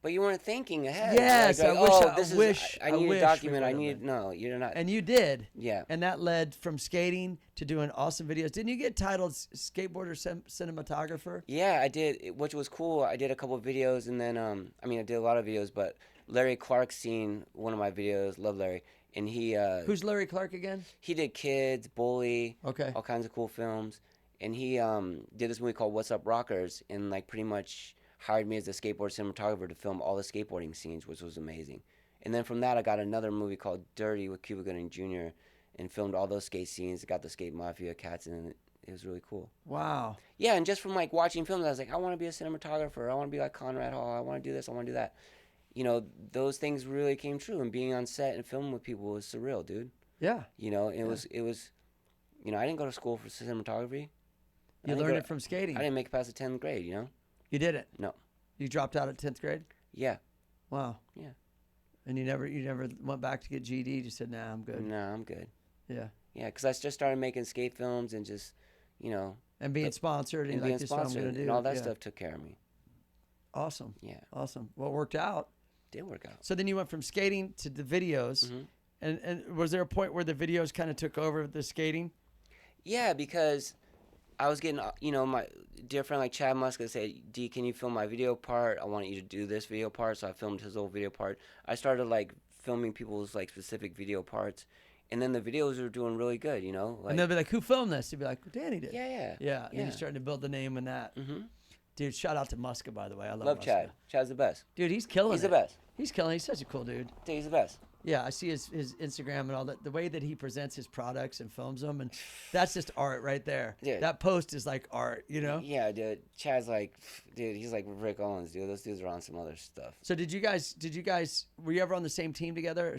But you weren't thinking ahead. Yes, like, I wish oh, I this wish- is, I I need wish a we document. I would've need, been. no, you're not. And you did. Yeah. And that led from skating to doing awesome videos. Didn't you get titled skateboarder cinematographer? Yeah, I did, which was cool. I did a couple of videos, and then, I did a lot of videos, but Larry Clark seen one of my videos, love Larry, and he, Who's Larry Clark again? he did Kids, Bully, Okay. all kinds of cool films, and he, did this movie called Wassup Rockers, and, like, pretty much hired me as a skateboard cinematographer to film all the skateboarding scenes, which was amazing. And then from that, I got another movie called Dirty with Cuba Gooding Jr. and filmed all those skate scenes. Got the skate mafia cats in it. It was really cool. Wow. Yeah, and just from like watching films, I was like, I want to be a cinematographer. I want to be like Conrad Hall. I want to do this. I want to do that. You know, those things really came true. And being on set and filming with people was surreal, dude. Yeah. You know, it was. You know, I didn't go to school for cinematography. You learned it from skating. I didn't make it past the 10th grade. You know. You did it. No. You dropped out at 10th grade. Yeah. Wow. Yeah. And you never went back to get GED. You just said, nah, I'm good. No, I'm good. Yeah. Yeah, because I just started making skate films and just, you know, And being sponsored and and being like, this is what I'm sponsored gonna do. and all that Yeah. stuff took care of me. Awesome. Yeah, Awesome. Well, it worked out. did work out. So then you went from skating to the videos. Mhm. And was there a point where the videos kind of took over the skating? Yeah, because I was getting, you know, my dear friend like Chad Musk would say, D, can you film my video part? I want you to do this video part. So I filmed his whole video part. I started like filming people's like specific video parts. And then the videos were doing really good, you know? Like, And they'll be like, who filmed this? You'd be like, well, Danny did. yeah, yeah. Yeah. And then Yeah. you're starting to build the name in that. Mm-hmm. Dude, shout out to Muska, by the way. I Love Muska. Chad. Chad's the best. Dude, he's killing He's it. the best. He's killing it. He's such a cool dude. Dude, he's the best. Yeah, I see his Instagram and all that. The way that he presents his products and films them, and that's just art right there. Yeah. That post is like art, you know? Yeah, dude. Chad's like, dude, he's like Rick Owens, dude. Those dudes are on some other stuff. So did you guys, were you ever on the same team together? Or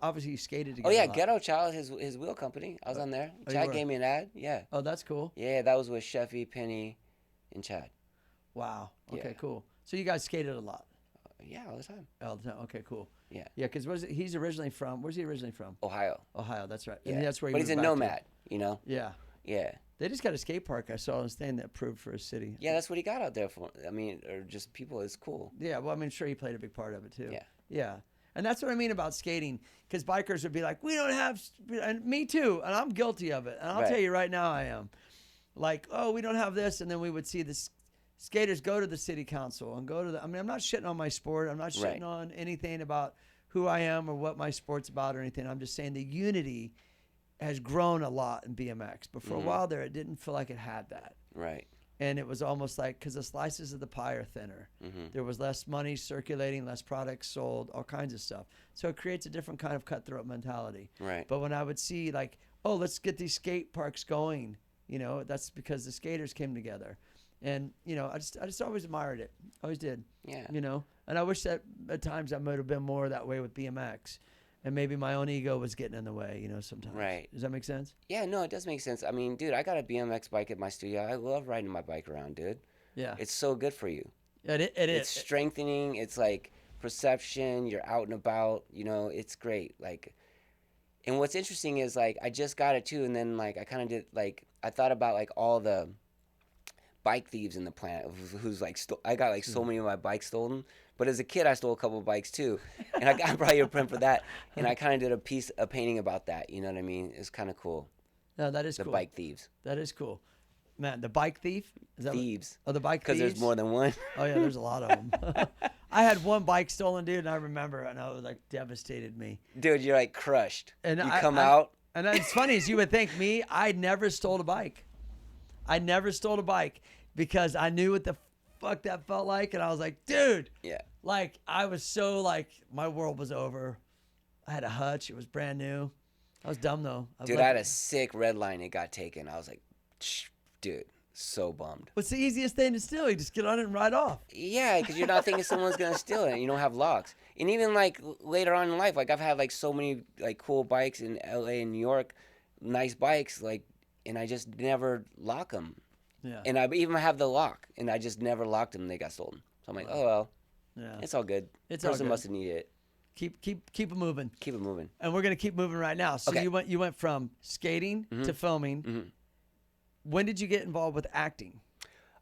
obviously you skated Oh, together. yeah, a lot. Ghetto Child, his wheel company. I was on there. you Chad were? gave me an ad. Yeah. Oh, that's cool. Yeah, that was with Sheffy, Penny, and Chad. Wow. Okay, Yeah. cool. So you guys skated a lot. Yeah, all the time. All the time. Okay, cool. Yeah. Yeah, because he's originally from, where's he originally from? Ohio. Ohio, that's right. Yeah. And that's where he but he's a moved back to. nomad, you know? Yeah. Yeah. They just got a skate park I saw on his thing that approved for his city. Yeah, that's what he got out there for. I mean, or just people. It's cool. Yeah, well, I mean, sure, he played a big part of it too. Yeah. Yeah. And that's what I mean about skating, because bikers would be like, we don't have, and me too, and I'm guilty of it. And I'll Right. tell you right now, I am. Like, oh, we don't have this, and then we would see the skaters go to the city council and go to the, I mean, I'm not shitting on my sport. I'm not shitting Right. on anything about who I am or what my sport's about or anything. I'm just saying the unity has grown a lot in BMX. But for a while there, it didn't feel like it had that. Right. And it was almost like, because the slices of the pie are thinner. There was less money circulating, less products sold, all kinds of stuff. So it creates a different kind of cutthroat mentality. Right. But when I would see like, oh, let's get these skate parks going, you know, that's because the skaters came together. And, you know, I just always admired it. Always did. Yeah. You know, and I wish that at times I might have been more that way with BMX. And maybe my own ego was getting in the way, you know, sometimes. Right. Does that make sense? Yeah, no, it does make sense. I mean, dude, I got a BMX bike at my studio. I love riding my bike around, dude. Yeah. It's so good for you. It It's is. strengthening. It's like perception. You're out and about. You know, it's great. Like, and what's interesting is like I just got it too, and then like I kind of did like I thought about like all the bike thieves in the planet who's like I got like so many of my bikes stolen. But as a kid, I stole a couple of bikes too, and I got probably a print for that. And I kind of did a painting about that. You know what I mean? It's kind of cool. No, that is The cool. bike thieves, That is cool. Man, the bike thief? Is that thieves, Oh, the bike because thieves? there's more than one. Oh, yeah, there's a lot of them. I had one bike stolen, dude, and I remember it, and it was like devastated me. Dude, you're like crushed. And you I- come I- out. And it's funny, as you would think me, I never stole a bike. I never stole a bike because I knew what the fuck that felt like, and I was like, dude. Yeah. Like, I was so, like, my world was over. I had a hutch. It was brand new. I was dumb, though. Dude, I had a sick red line. It got taken. I was like, dude, so bummed. What's the easiest thing to steal? You just get on it and ride off. Yeah, because you're not thinking someone's going to steal it. And you don't have locks. And even, like, later on in life, like, I've had, like, so many, like, cool bikes in L.A. and New York, nice bikes, like, and I just never lock them. Yeah. And I even have the lock, and I just never locked them. They got stolen. So I'm like, oh well, Yeah. it's all good. It's all Person good. must have needed it. Keep it moving. Keep it moving. And we're gonna keep moving right now. So Okay. you went from skating to filming. When did you get involved with acting?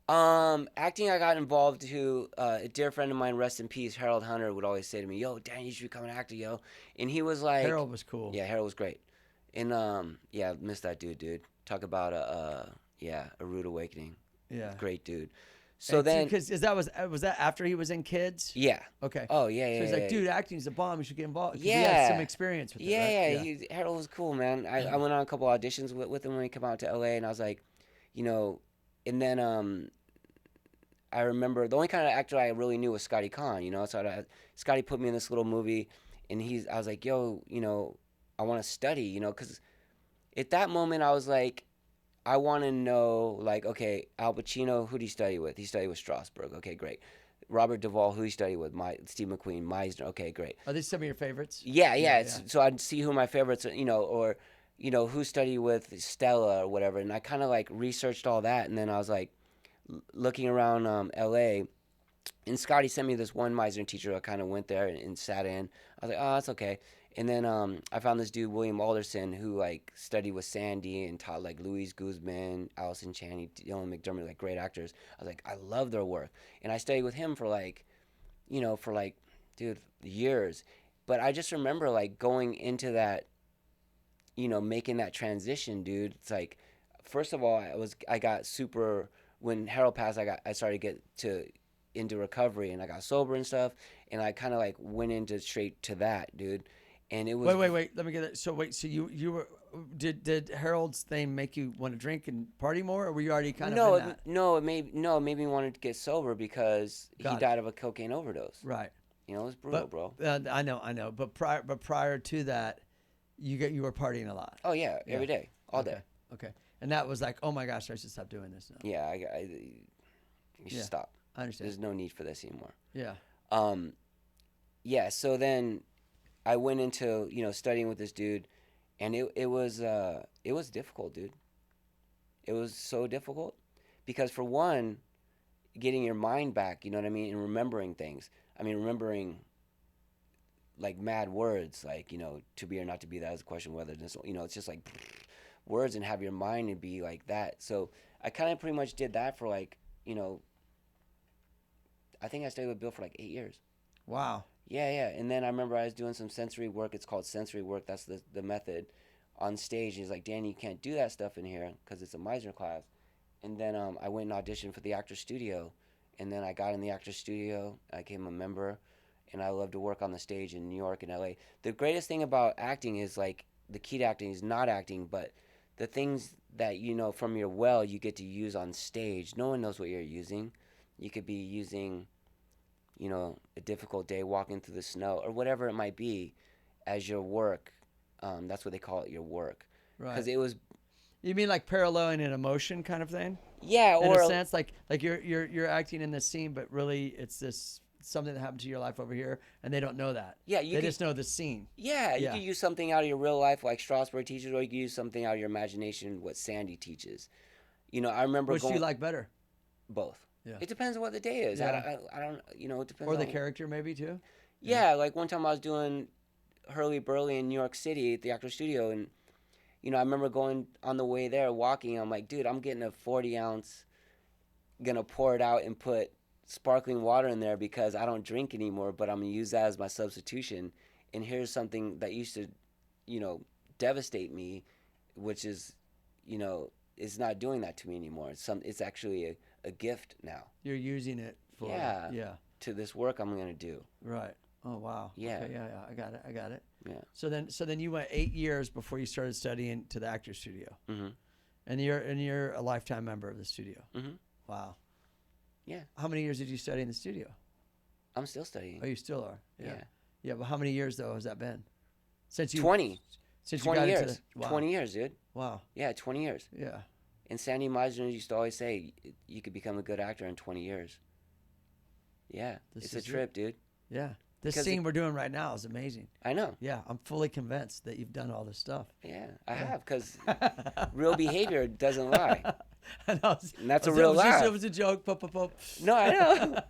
Acting, I got involved to a dear friend of mine, rest in peace, Harold Hunter, would always say to me, "Yo, Dan, you should become an actor, yo." And he was like, Harold was cool. Yeah, Harold was great. And yeah, miss that dude. Talk about a rude awakening. Yeah. Great dude. So then, because was that after he was in Kids? yeah. Okay. Oh yeah. So he's yeah, like, yeah. dude, acting's a bomb. You should get involved. 'Cause he Yeah. had some experience with it. Yeah, Right? Harold was cool, man. I went on a couple auditions with him when he came out to LA, and I was like, and then I remember the only kind of actor I really knew was Scotty Conn, So Scotty put me in this little movie, and I was like, yo, I want to study, because at that moment I was like, I want to know, like, okay, Al Pacino, who did he study with? He studied with Strasberg. Okay, great. Robert Duvall, who he studied with? Steve McQueen, Meisner. Okay, great. Are these some of your favorites? Yeah. So I'd see who my favorites are, or who studied with Stella or whatever. And I kind of like researched all that. And then I was like looking around LA, and Scotty sent me this one Meisner teacher. I kind of went there and sat in. I was like, oh, that's okay. And then I found this dude, William Alderson, who like studied with Sandy and taught like Louise Guzman, Allison Chaney, Dylan McDermott, like great actors. I was like, I love their work. And I studied with him for like, dude, years. But I just remember like going into that, making that transition, dude. It's like, first of all, I got super, when Harold passed, I started to get into recovery, and I got sober and stuff. And I kind of like went into straight to that, dude. And it was Wait. Let me get that. So you were did Harold's thing make you want to drink and party more, or were you already kind of in that? No, it made me want to get sober because he died of a cocaine overdose. Right. It was brutal, bro. I know. But prior to that, you were partying a lot. Oh yeah, every day, all day. Okay. And that was like, oh my gosh, I should stop doing this now. Yeah, you should stop. I understand. There's no need for this anymore. Yeah. Yeah. So then I went into studying with this dude, and it was difficult, dude. It was so difficult because, for one, getting your mind back, you know what I mean, and remembering things. I mean, remembering like mad words, like to be or not to be. That is a question whether this, it's just like words, and have your mind and be like that. So I kind of pretty much did that for like I think I stayed with Bill for like 8 years. Wow. Yeah. And then I remember I was doing some sensory work. It's called sensory work. That's the method on stage. He's like, Danny, you can't do that stuff in here because it's a Meisner class. And then I went and auditioned for the Actors Studio. And then I got in the Actors Studio. I became a member. And I love to work on the stage in New York and LA. The greatest thing about acting is like the key to acting is not acting, but the things that from your well you get to use on stage. No one knows what you're using. You could be using a difficult day walking through the snow or whatever it might be as your work. That's what they call it, your work. Right. Because it was. You mean like paralleling an emotion kind of thing? Yeah, in or a sense, like you're acting in this scene, but really it's this something that happened to your life over here, and they don't know that. Yeah, they just know the scene. Yeah, you could use something out of your real life, like Strasberg teaches, or you could use something out of your imagination, what Sandy teaches. I remember. Which do you like better? Both. Yeah. It depends on what the day is. Yeah. I don't. It depends. Or the on, character maybe too. Yeah, like one time I was doing Hurly Burly in New York City at the Actors Studio, and I remember going on the way there, walking. I'm like, dude, I'm getting a 40-ounce, gonna pour it out and put sparkling water in there because I don't drink anymore, but I'm gonna use that as my substitution. And here's something that used to, devastate me, which is, it's not doing that to me anymore. It's actually a gift now. You're using it for to this work I'm gonna do. Right. Oh wow. Yeah. Okay, yeah. I got it. Yeah. So then you went 8 years before you started studying to the Actors Studio. Mm-hmm. And you're a lifetime member of the studio. Mm-hmm. Wow. Yeah. How many years did you study in the studio? I'm still studying. Oh, you still are. Yeah. Yeah, but how many years though has that been? Since you 20. Since 20 you got years. into the, wow. 20 years, dude. Wow. Yeah, 20 years. Yeah. And Sandy Meisner used to always say, you could become a good actor in 20 years. Yeah. It's a trip, dude. Yeah. This Because scene we're doing right now is amazing. I know. Yeah, I'm fully convinced that you've done all this stuff. Yeah, I have, because real behavior doesn't lie. And that's a real laugh. It was a joke. Pop, pop, pop. No, I know.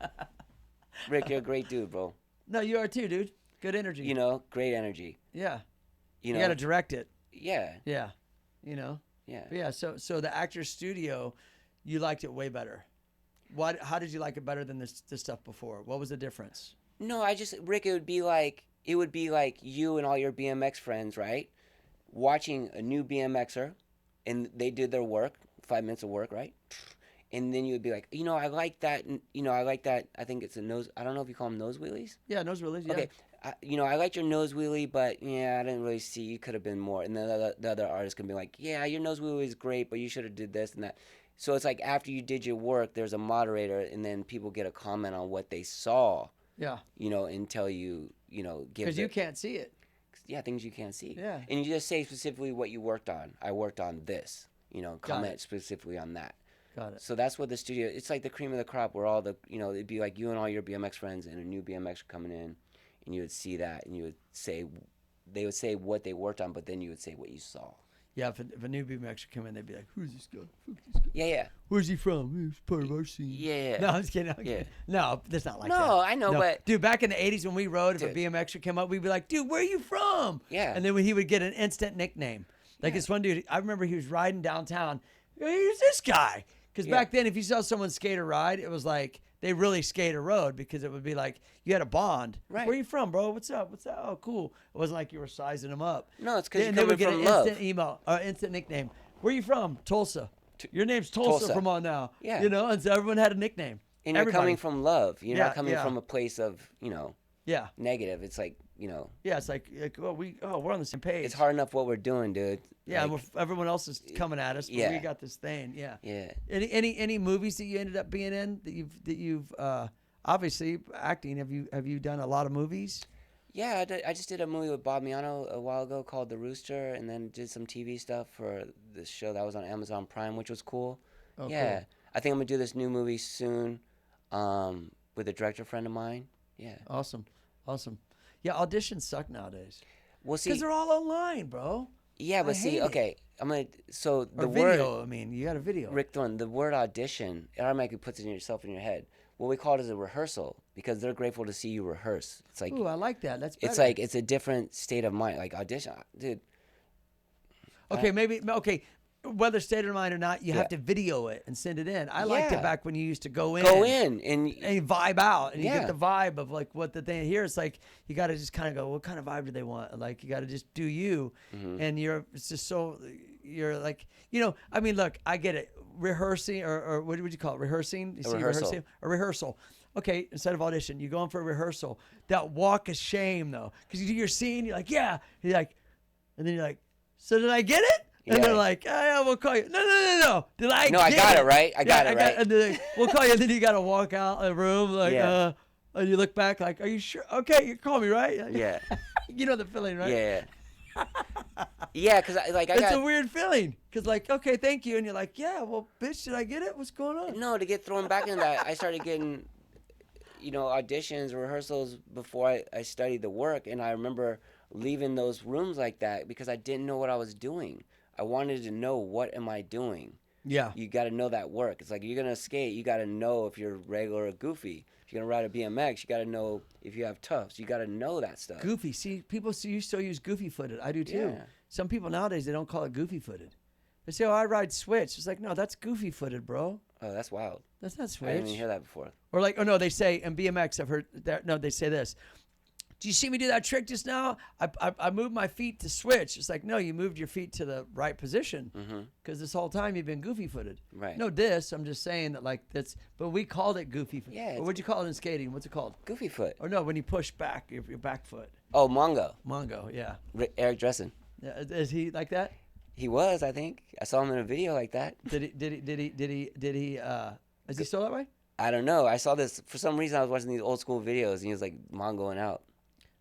Rick, you're a great dude, bro. No, you are too, dude. Good energy. You know, great energy. Yeah. You know, got to direct it. Yeah. Yeah. You know. Yeah. But yeah. So the Actors Studio, you liked it way better. How did you like it better than this stuff before? What was the difference? No, Rick, it would be like you and all your BMX friends, right? Watching a new BMXer, and they did their work, 5 minutes of work, right? And then you would be like, I like that. I like that. I think it's a nose. I don't know if you call them nose wheelies. Yeah, nose wheelies. Yeah. Okay. I liked your nose wheelie, but yeah, I didn't really see. You could have been more. And then the other artist can be like, yeah, your nose wheelie is great, but you should have did this and that. So it's like after you did your work, there's a moderator, and then people get a comment on what they saw. Yeah. And tell you, give. Because you can't see it. Yeah, things you can't see. Yeah. And you just say specifically what you worked on. I worked on this. Comment specifically on that. Got it. So that's what the studio. It's like the cream of the crop, where all the it'd be like you and all your BMX friends and a new BMX coming in, and you would see that, and you would say, they would say what they worked on, but then you would say what you saw. Yeah, if a new BMX would come in, they'd be like, "Who's this guy? Fuck this guy. Yeah. Where's he from? He's part of our scene." Yeah. No, I'm just kidding. Yeah. No, that's not like that. No, I know, but dude, back in the '80s when we rode, if a BMXer came up, we'd be like, "Dude, where are you from?" Yeah. And then when he would get an instant nickname, like this one dude, I remember he was riding downtown. Who's this guy? Because back then, if you saw someone skate or ride, it was like they really skate or rode, because it would be like you had a bond. Right. Where you from, bro? What's up? What's up? Oh, cool. It wasn't like you were sizing them up. No, it's because you're they would coming get from an love. instant email, instant nickname. Where you from? Tulsa. Your name's Tulsa from on now. Yeah. And so everyone had a nickname. And you're coming from love. You're not coming yeah. from a place of negative. It's like Yeah, it's like we're on the same page. It's hard enough what we're doing, dude. Yeah, like, everyone else is coming at us, but we got this thing. Yeah. Yeah. Any movies that you ended up being in that you've obviously acting? Have you done a lot of movies? Yeah, I just did a movie with Bob Miano a while ago called The Rooster, and then did some TV stuff for this show that was on Amazon Prime, which was cool. Oh, yeah, cool. I think I'm gonna do this new movie soon, with a director friend of mine. Yeah. Awesome. Yeah, auditions suck nowadays. We'll see. Because they're all online, bro. Yeah, but see, okay, I'm gonna. So the video, word. I mean, you got a video. Rick Thorne, the word audition, it automatically puts it in yourself in your head. What we call it is a rehearsal, because they're grateful to see you rehearse. It's like, ooh, I like that. That's better. It's like it's a different state of mind. Like audition, dude. Okay, whether state of mind or not, you have to video it and send it in. I liked it back when you used to go in and you vibe out, and you get the vibe of like what the thing here. It's like you got to just kind of go, what kind of vibe do they want? Like you got to just do you, and it's just so you're like, I mean, look, I get it. Rehearsing or what would you call it? Rehearsing? A rehearsal. Okay, instead of audition, you go in for a rehearsal. That walk of shame though, because you do your scene, you're like, yeah, you're like, and then you're like, so did I get it? And they're like, oh, yeah, we'll call you. No. Did I? No, I got it right. I got it right. And then we'll call you. And then you got to walk out of the room like, and you look back like, are you sure? Okay, you call me, right? Yeah. You know the feeling, right? Yeah. Yeah, because it's a weird feeling. Because like, okay, thank you, and you're like, yeah, well, bitch, did I get it? What's going on? No, to get thrown back into that, I started getting, auditions, rehearsals before I studied the work, and I remember leaving those rooms like that because I didn't know what I was doing. I wanted to know, what am I doing? Yeah. You got to know that work. It's like you're going to skate, you got to know if you're regular or goofy. If you're going to ride a BMX, you got to know if you have tufts. You got to know that stuff. Goofy. See, people still use goofy-footed. I do too. Yeah. Some people nowadays, they don't call it goofy-footed. They say, oh, I ride switch. It's like, no, that's goofy-footed, bro. Oh, that's wild. That's not switch. I didn't even hear that before. Or like, oh, no, they say, in BMX, I've heard that, no, they say this. Do you see me do that trick just now? I moved my feet to switch. It's like, no, you moved your feet to the right position because this whole time you've been goofy-footed. Right. No, I'm just saying that like that's, but we called it goofy-foot. Yeah. What'd you call it in skating? What's it called? Goofy foot. Or no, when you push back, your back foot. Oh, Mongo. Mongo, yeah. Eric Dressen. Yeah, is he like that? He was, I think. I saw him in a video like that. Did he, is he still that way? I don't know. I saw this, for some reason I was watching these old school videos and he was like Mongoing out.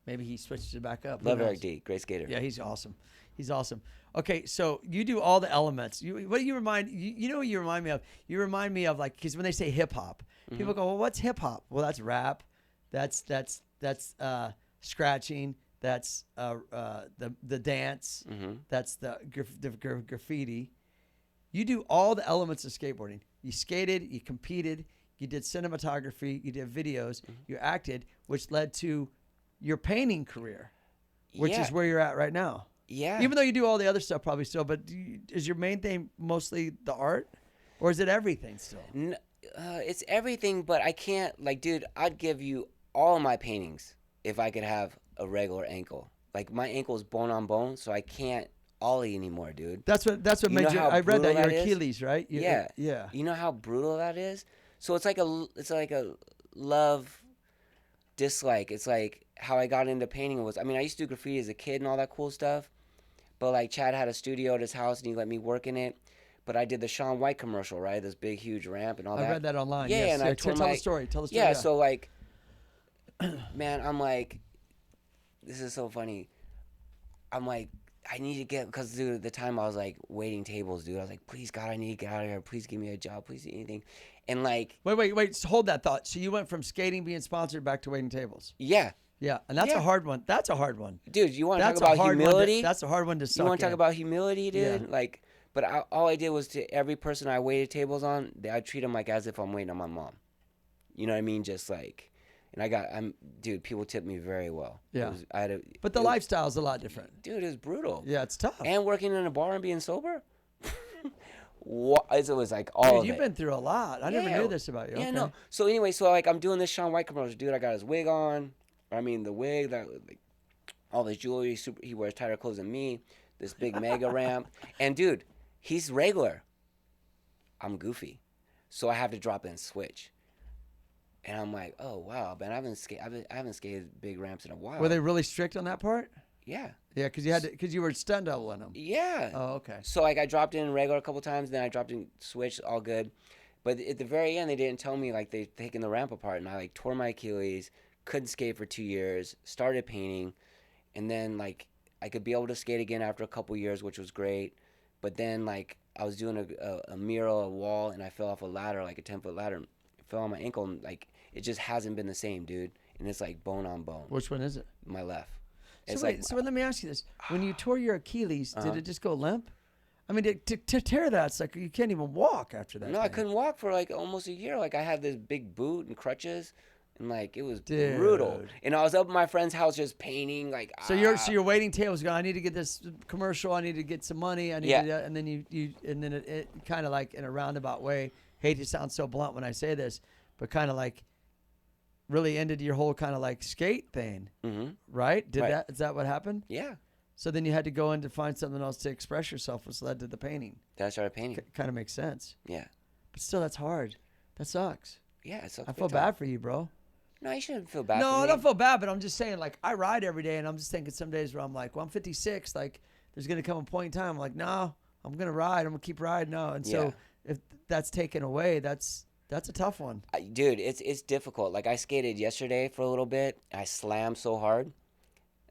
Maybe he switched it back up. Love Eric D. Great skater. Yeah, he's awesome. He's awesome. Okay, so you do all the elements. What do you remind? You know what you remind me of? You remind me of like, because when they say hip hop, people go, well, what's hip hop? Well, that's rap. That's scratching. That's the dance. That's the graffiti. you do all the elements of skateboarding. You skated, you competed, you did cinematography, you did videos, you acted, which led to your painting career, which is where you're at right now. Yeah. Even though you do all the other stuff probably still, but is your main thing mostly the art, or is it everything still? It's everything, but I can't, like, dude, I'd give you all my paintings if I could have a regular ankle. Like, my ankle is bone on bone, so I can't ollie anymore, dude. That's what made you. I read that your Achilles, right? Yeah. Yeah. You know how brutal that is? So it's like a love dislike. It's like how I got into painting was, I mean, I used to do graffiti as a kid and all that cool stuff, but like Chad had a studio at his house and he let me work in it. But I did the Shaun White commercial, right? This big, huge ramp and all that. I read that online. Yeah, yes. and I told tell the story. Tell the story. Yeah, so like, man, I'm like, this is so funny. I'm like, I need to get, because dude, at the time I was like waiting tables, dude. I was like, please God, I need to get out of here. Please give me a job. Please do anything. And like, wait. Hold that thought. So you went from skating being sponsored back to waiting tables. yeah. Yeah, and that's a hard one. That's a hard one. Dude, you want to talk about humility? That's a hard one to suck You want to talk in. about humility, dude? Yeah. Like, but all I did was to every person I waited tables on, I treat them like as if I'm waiting on my mom. You know what I mean? Just like, and dude, people tipped me very well. Yeah. But lifestyle the lifestyle's a lot different. Dude, it was brutal. Yeah, it's tough. And working in a bar and being sober? It was like all of you've it. been through a lot. I never knew this about you. Yeah, Okay. no. So anyway, so like I'm doing this Shaun White commercial. Dude, I got his wig on. I mean, the wig, that like all this jewelry. He wears tighter clothes than me. This big mega ramp. And dude, he's regular. I'm goofy. So I have to drop in and switch. And I'm like, oh wow, man, I haven't skated big ramps in a while. Were they really strict on that part? Yeah. Yeah, because you were stunt doubling them. Yeah. Oh, okay. So like I dropped in regular a couple times, then I dropped in switch, all good. But at the very end, they didn't tell me like they'd taken the ramp apart, and I like tore my Achilles, couldn't skate for 2 years, started painting, and then like I could be able to skate again after a couple years, which was great. But then like I was doing a mural, a wall, and I fell off a ladder, like a 10-foot ladder, fell on my ankle, and like it just hasn't been the same, dude. And it's like bone on bone. Which one is it? My left. So let me ask you this: when you tore your Achilles, did it just go limp? I mean, to tear that, it's like you can't even walk after that. No, I couldn't walk for like almost a year. Like I had this big boot and crutches, and like it was brutal. And I was up at my friend's house just painting. Like so you're waiting tables. Going, I need to get this commercial. I need to get some money. I need to, and then it kind of like in a roundabout way. Hate to sound so blunt when I say this, but kind of like really ended your whole kind of like skate thing, right? Is that what happened? Yeah. So then you had to go in to find something else to express yourself, which led to the painting. Then I started painting. Kind of makes sense. Yeah. But still, that's hard. That sucks. Yeah, it sucks. I feel bad for you, bro. No, you shouldn't feel bad. No, for me. I don't feel bad, but I'm just saying, like, I ride every day, and I'm just thinking some days where I'm like, well, I'm 56. Like, there's gonna come a point in time. I'm like, no, I'm gonna ride. I'm gonna keep riding now. And so if that's taken away, that's a tough one. Dude, it's difficult. Like I skated yesterday for a little bit. And I slammed so hard,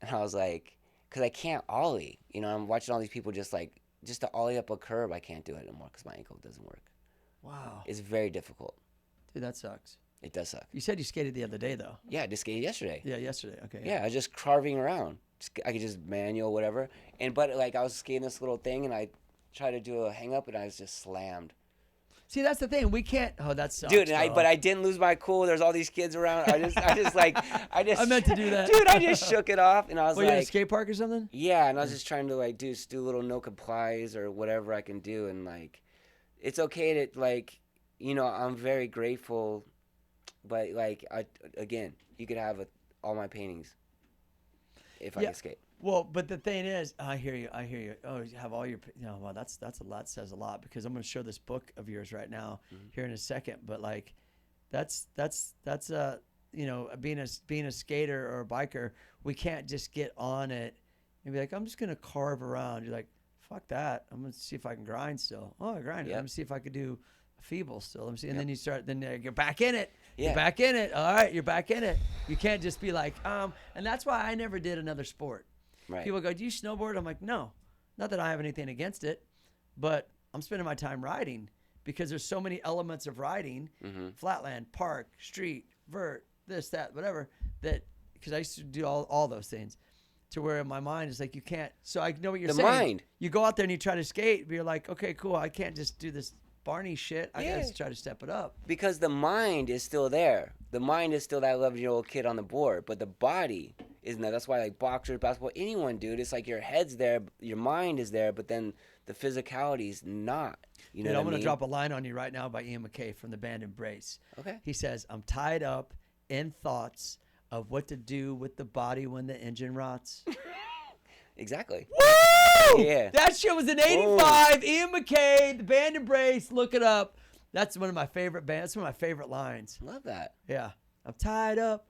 and I was like, because I can't ollie. You know, I'm watching all these people just to ollie up a curb. I can't do it anymore because my ankle doesn't work. Wow. It's very difficult. Dude, that sucks. It does suck. You said you skated the other day, though. Yeah, I just skated yesterday. Yeah, yesterday. Okay. Yeah, I was just carving around. I could just manual whatever. But like I was skating this little thing, and I tried to do a hang up, and I was just slammed. See, that's the thing. We can't. Oh, that sucks. Dude, but I didn't lose my cool. There's all these kids around. I meant to do that. Dude, I just shook it off, and I was you like, at a skate park or something? Yeah, and I was just trying to like do little no complies or whatever I can do, and like, it's okay to like, you know, I'm very grateful, but like, again, you could have all my paintings if I could skate. Well, but the thing is, I hear you. Oh, you have all your, well, that's a lot, says a lot, because I'm going to show this book of yours right now here in a second. But like, that's being a skater or a biker, we can't just get on it and be like, I'm just going to carve around. You're like, fuck that. I'm going to see if I can grind still. Oh, I grind. Let me see if I could do a feeble still. Let me see. And then you start, you're back in it. Yeah. You're back in it. All right. You're back in it. You can't just be like, and that's why I never did another sport. Right. People go, do you snowboard? I'm like, no, not that I have anything against it, but I'm spending my time riding because there's so many elements of riding, flatland, park, street, vert, this, that, whatever, that, because I used to do all those things. to where in my mind it's like you can't. So I know what you're The saying. mind. You go out there and you try to skate, but you're like, okay, cool. I can't just do this Barney shit. I Yeah. gotta try to step it up. Because the mind is still there. The mind is still that 11-year-old kid on the board, but the body isn't there. That's why like boxers, basketball, anyone, dude, it's like your head's there, your mind is there, but then the physicality is not. You know Dude, what I'm I gonna mean? drop a line on you right now by Ian McKay from the band Embrace. Okay. He says, "I'm tied up in thoughts of what to do with the body when the engine rots." Exactly. Woo! Yeah. That shit was in '85. Ian McKay, the band Embrace. Look it up. That's one of my favorite bands. That's one of my favorite lines. Love that. Yeah. I'm tied up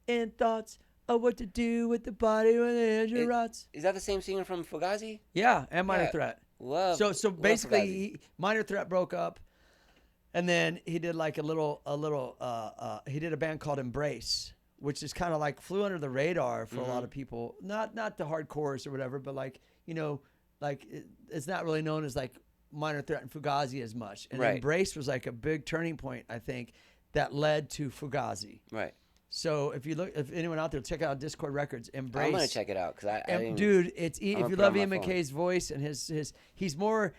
in thoughts of what to do with the body when the engine rots. Is that the same singer from Fugazi? Yeah, and Minor Yeah. Threat. Love. So love basically, Fugazi. Minor Threat broke up, and then he did like a little. He did a band called Embrace, which is kind of like flew under the radar for a lot of people. Not the hardcores or whatever, but like it's not really known as like Minor Threat and Fugazi as much. And Right. Embrace was like a big turning point, I think, that led to Fugazi. Right. So if anyone out there, check out Discord Records. Embrace. I'm gonna check it out because I didn't. Dude, it's if gonna you put it love on my Ian phone. McKay's voice and his he's more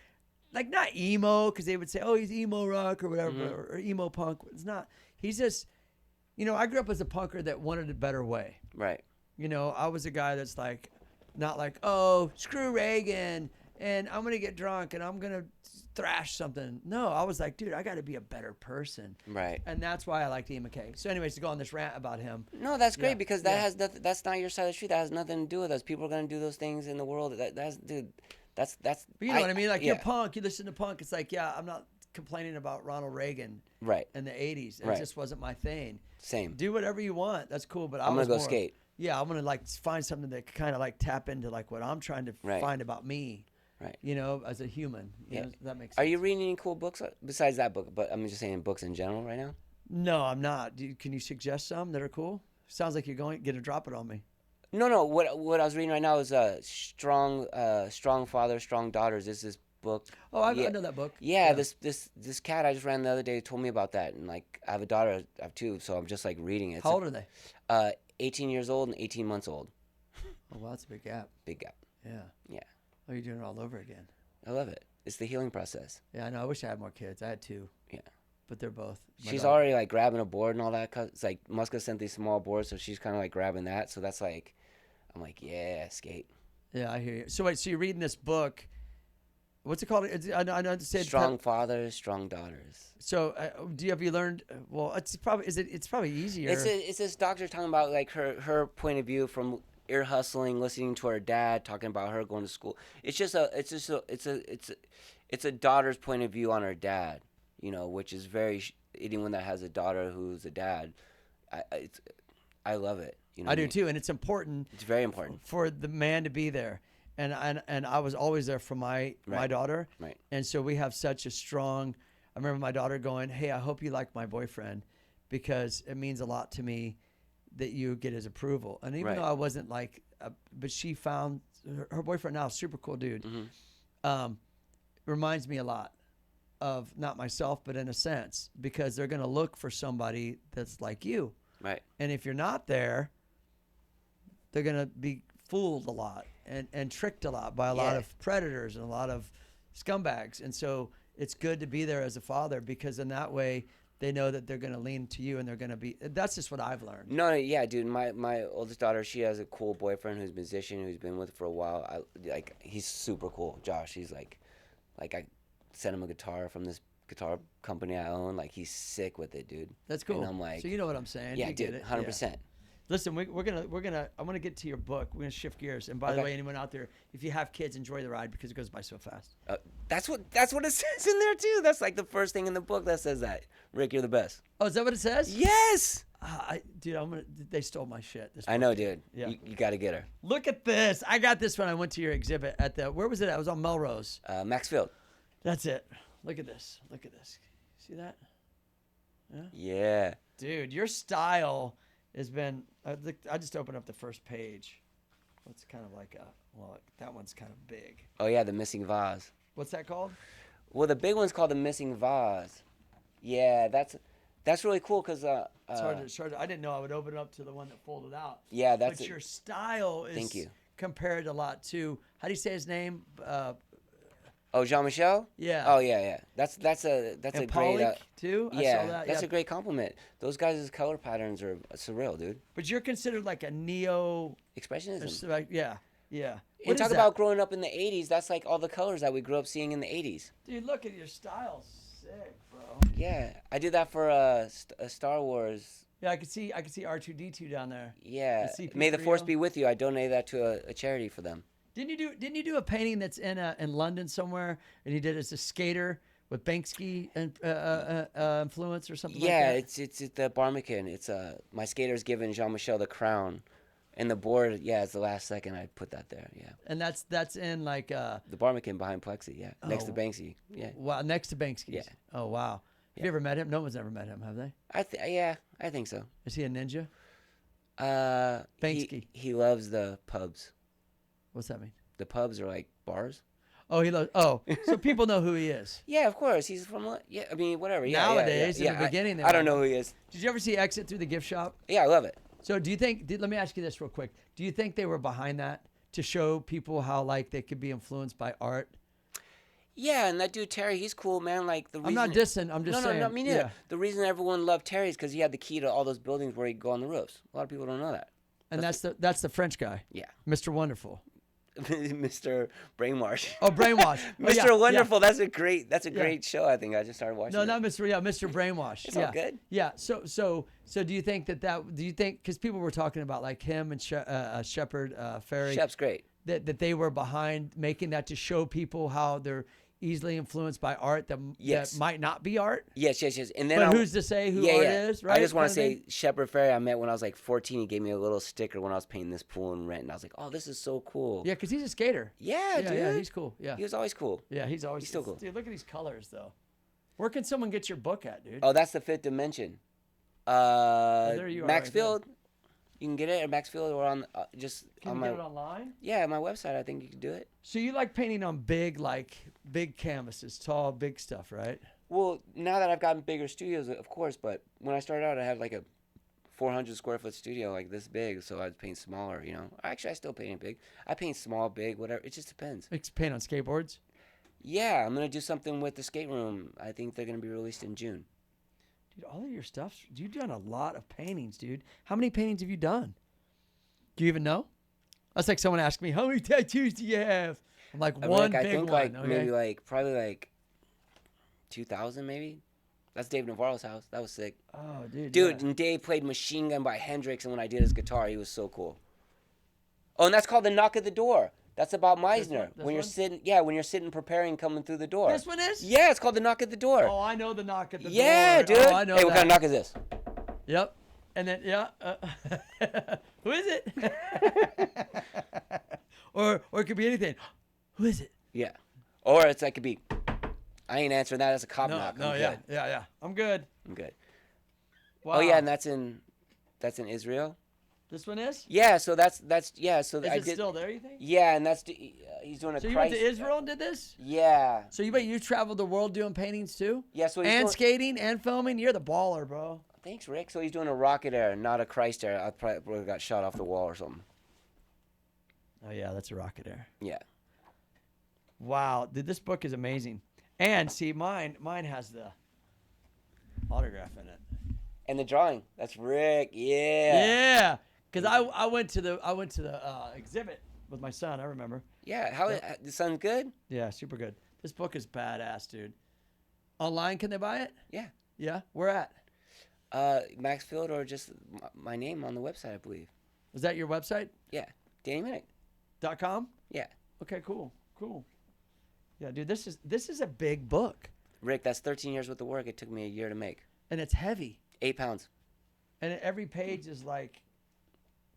like not emo because they would say, oh, he's emo rock or whatever Mm-hmm. or emo punk. It's not. He's just, I grew up as a punker that wanted a better way. Right. I was a guy that's like, not like, oh, screw Reagan and I'm gonna get drunk and I'm gonna thrash something. No, I was like, dude, I got to be a better person. Right. And that's why I liked Ian McKay. So, anyways, to go on this rant about him. No, that's great Yeah, because that has nothing. That's not your side of the street. That has nothing to do with us. People are gonna do those things in the world. That's dude. That's. But you know what I mean? Like, you're yeah. punk. You listen to punk. It's like, yeah, I'm not complaining about Ronald Reagan Right. in the 80s. It Right. just wasn't my thing. Same. Do whatever you want. That's cool. But I'm gonna go skate. Yeah, I'm going to, like, find something that kind of, like, tap into, like, what I'm trying to Right. find about me, Right. as a human. Yeah. That makes sense. Are you reading any cool books besides that book? But I'm just saying books in general right now. No, I'm not. Can you suggest some that are cool? Sounds like you're going to drop it on me. No. What I was reading right now is strong father, strong daughters. This is book. Oh, I Yeah. know that book. Yeah, this cat I just ran the other day told me about that, and like I have a daughter, I have two, so I'm just like reading it. How old are they? 18 years old and 18 months old. Oh, well, that's a big gap. Big gap. Yeah. Yeah, Oh, you're doing it all over again. I love it. It's the healing process. Yeah, I know. I wish I had more kids. I had two. Yeah. But they're both. my She's daughter- already like grabbing a board and all that. 'Cause it's like Muska sent these small boards, so she's kind of like grabbing that. So that's like, I'm like, yeah, skate. Yeah, I hear you. So wait, so you're reading this book. What's it called? I know it's Strong fathers, strong daughters. So have you learned? Well, it's probably it's probably easier. It's this doctor talking about like her point of view from ear hustling, listening to her dad, talking about her going to school. It's a daughter's point of view on her dad, which is very anyone that has a daughter who's a dad, I love it. I do too, and it's important. It's very important. For the man to be there, and I was always there for my daughter, Right. And so we have such a strong. I remember my daughter going, "Hey, I hope you like my boyfriend, because it means a lot to me that you get his approval." And even Right. though I wasn't like, but she found her boyfriend now, super cool dude. Mm-hmm. Reminds me a lot of not myself, but in a sense, because they're going to look for somebody that's like you. Right. And if you're not there, they're going to be fooled a lot and tricked a lot by a lot Yeah. of predators and a lot of scumbags. And so it's good to be there as a father, because in that way they know that they're going to lean to you and they're going to be, that's just what I've learned. No, yeah, dude. My oldest daughter, she has a cool boyfriend who's a musician who's been with her for a while. He's super cool. Josh, he's like I sent him a guitar from this guitar company I own. Like, he's sick with it, dude. That's cool. And I'm like, so you know what I'm saying? yeah, You get dude, it. 100%. Yeah. Listen, we're gonna I want to get to your book. We're gonna shift gears. And by the Okay. way, anyone out there, if you have kids, enjoy the ride, because it goes by so fast. That's what it says in there too. That's like the first thing in the book that says that. Rick, you're the best. Oh, is that what it says? Yes. Dude, they stole my shit. This I know, dude. Yeah. You got to get her. Look at this. I got this when I went to your exhibit at where was it? I was on Melrose. Max Field. That's it. Look at this. Look at this. See that? Yeah. Dude, your style has been, I just opened up the first page. It's kind of like that one's kind of big. Oh yeah, the missing vase. What's that called? Well, the big one's called the missing vase. Yeah, that's really cool because It's hard to, I didn't know I would open it up to the one that folded out. Yeah, that's But it. your style is Thank you. compared a lot to, how do you say his name? Oh, Jean-Michel? Yeah. Oh, yeah. That's a And great. Pollock, too? I Yeah, saw that. that's a great compliment. Those guys' color patterns are surreal, dude. But you're considered like a neo. Expressionism. Like, yeah. What And is talk that? about growing up in the 80s. That's like all the colors that we grew up seeing in the 80s. Dude, look at your style. Sick, bro. Yeah, I did that for a Star Wars. Yeah, I could see R2D2 down there. Yeah, The CP3O. May the Force be with you. I donated that to a charity for them. Didn't you do a painting that's in London somewhere, and you did it as a skater with Banksy influence or something Yeah, like that? it's at the Barbican. It's my skater's giving Jean-Michel the crown, and the board. Yeah, it's the last second I put that there. Yeah, And that's in like the Barbican behind Plexi. Yeah, next to Oh. Banksy. Yeah, wow, next to Banksy. Yeah. Oh wow. Have you ever met him? No one's ever met him, have they? I think so. Is he a ninja? Banksy. He loves the pubs. What's that mean? The pubs are like bars. Oh, he loves. Oh, so people know who he is. Yeah, of course. He's from. Yeah, I mean, whatever. Yeah, Nowadays, yeah, in the beginning, they I don't might know who he is. Did you ever see Exit through the gift shop? Yeah, I love it. So do you think? Let me ask you this real quick. Do you think they were behind that to show people how like they could be influenced by art? Yeah, and that dude Terry, he's cool, man. Like the reason. I'm not dissing. I'm just saying. No, me neither. Yeah. The reason everyone loved Terry is because he had the key to all those buildings where he could go on the roofs. A lot of people don't know that. And that's the French guy, Yeah, Mr. Wonderful. Mr. Brainwash. Oh, Brainwash. Oh, Mr. yeah, Wonderful. yeah. That's a great show. I think I just started watching. No, it. not Mr. Yeah, Mr. Brainwash. It's yeah. all good. Yeah. So do you think do you think, because people were talking about like him and Shepard Fairey, Shep's great. that they were behind making that to show people how they're easily influenced by art that might not be art? Yes. And then But who's to say who art is, right? I just want to Kind of say Shepard Fairey I met when I was like 14. He gave me a little sticker when I was painting this pool in Rent. And I was like, oh, this is so cool. Yeah, because he's a skater. Yeah, dude. Yeah, he's cool. Yeah. He was always cool. Yeah, he's still cool. Dude, look at these colors, though. Where can someone get your book at, dude? Oh, that's the Fifth Dimension. there you are right Maxfield. You can get it at Maxfield or on just Can on you my get it online? yeah, my website. I think you can do it. So you like painting on big canvases, tall, big stuff, right? Well, now that I've gotten bigger studios, of course, but when I started out, I had like a 400 square foot studio like this big, so I'd paint smaller, you know. Actually, I still paint big. I paint small, big, whatever. It just depends. Like paint on skateboards? Yeah, I'm going to do something with the skate room. I think they're going to be released in June. Dude, all of your stuff, you've done a lot of paintings, dude. How many paintings have you done? Do you even know? That's like someone asking me, how many tattoos do you have? I'm like, I mean, one I big think one. like okay? maybe probably 2,000 maybe. That's Dave Navarro's house. That was sick. Oh, dude. Dude, yeah. and Dave played Machine Gun by Hendrix, and when I did his guitar, he was so cool. Oh, and that's called The Knock at the Door. That's about Meisner. This When you're one? when you're sitting preparing coming through the door. This one is? Yeah, it's called The Knock at the Door. Oh, I know the knock at the yeah, door. dude. Oh, I know hey, what that. kind of knock is this? Yep. And then, yeah. Who is it? or it could be anything. Who is it? Yeah. Or it could be, I ain't answering that. That's a cop knock. No, I'm yeah. good. Yeah. I'm good. I'm good. Wow. Oh, yeah, and that's in Israel. This one is? Yeah, so that's yeah. So Is I it did. still there, you think? Yeah, and he's doing a So you Christ. went to Israel and did this? Yeah. So you traveled the world doing paintings too? Yeah, so he's And doing, skating and filming? You're the baller, bro. Thanks, Rick. So he's doing a rocket air, not a Christ air. I probably got shot off the wall or something. Oh, yeah, that's a rocket air. Yeah. Wow. Dude, this book is amazing. And see, mine has the autograph in it. And the drawing. That's Rick. Yeah. Yeah. Because I went to the exhibit with my son, I remember. Yeah. How the sun's good? Yeah, super good. This book is badass, dude. Online, can they buy it? Yeah. Yeah. Where at? Maxfield or just my name on the website, I believe. Is that your website? Yeah. Danny Minnick. .com? Yeah. Okay, cool. Yeah, dude, this is a big book. Rick, that's 13 years worth of work. It took me a year to make. And it's heavy. 8 pounds. And every page is like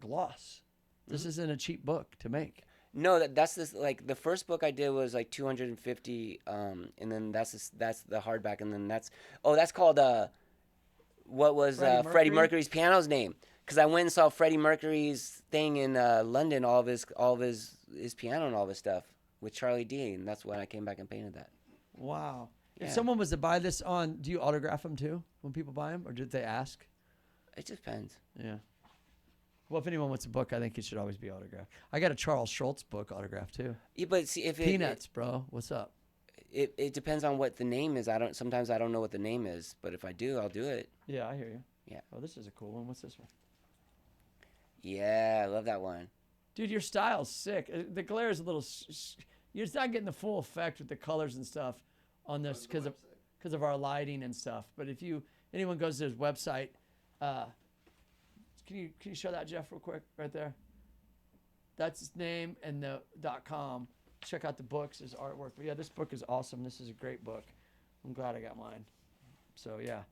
gloss. This isn't a cheap book to make. No, that's this. Like the first book I did was like 250, and then that's the hardback, and then that's called what was Freddie Mercury's piano's name? Because I went and saw Freddie Mercury's thing in London, all of his piano and all of his stuff with Charlie D, and that's when I came back and painted that. Wow. Yeah. If someone was to buy this do you autograph them too when people buy them, or did they ask? It just depends. Yeah. Well, if anyone wants a book, I think it should always be autographed. I got a Charles Schultz book autographed too. Yeah, but see, if Peanuts, bro. What's up? It depends on what the name is. Sometimes I don't know what the name is, but if I do, I'll do it. Yeah, I hear you. Yeah. Oh, this is a cool one. What's this one? Yeah, I love that one. Dude, your style's sick. The glare is a little. You're just not getting the full effect with the colors and stuff on this because of our lighting and stuff. But if anyone goes to his website, can you show that, Jeff, real quick, right there? That's his name and the .com. Check out the books, his artwork. But yeah, this book is awesome. This is a great book. I'm glad I got mine. So yeah,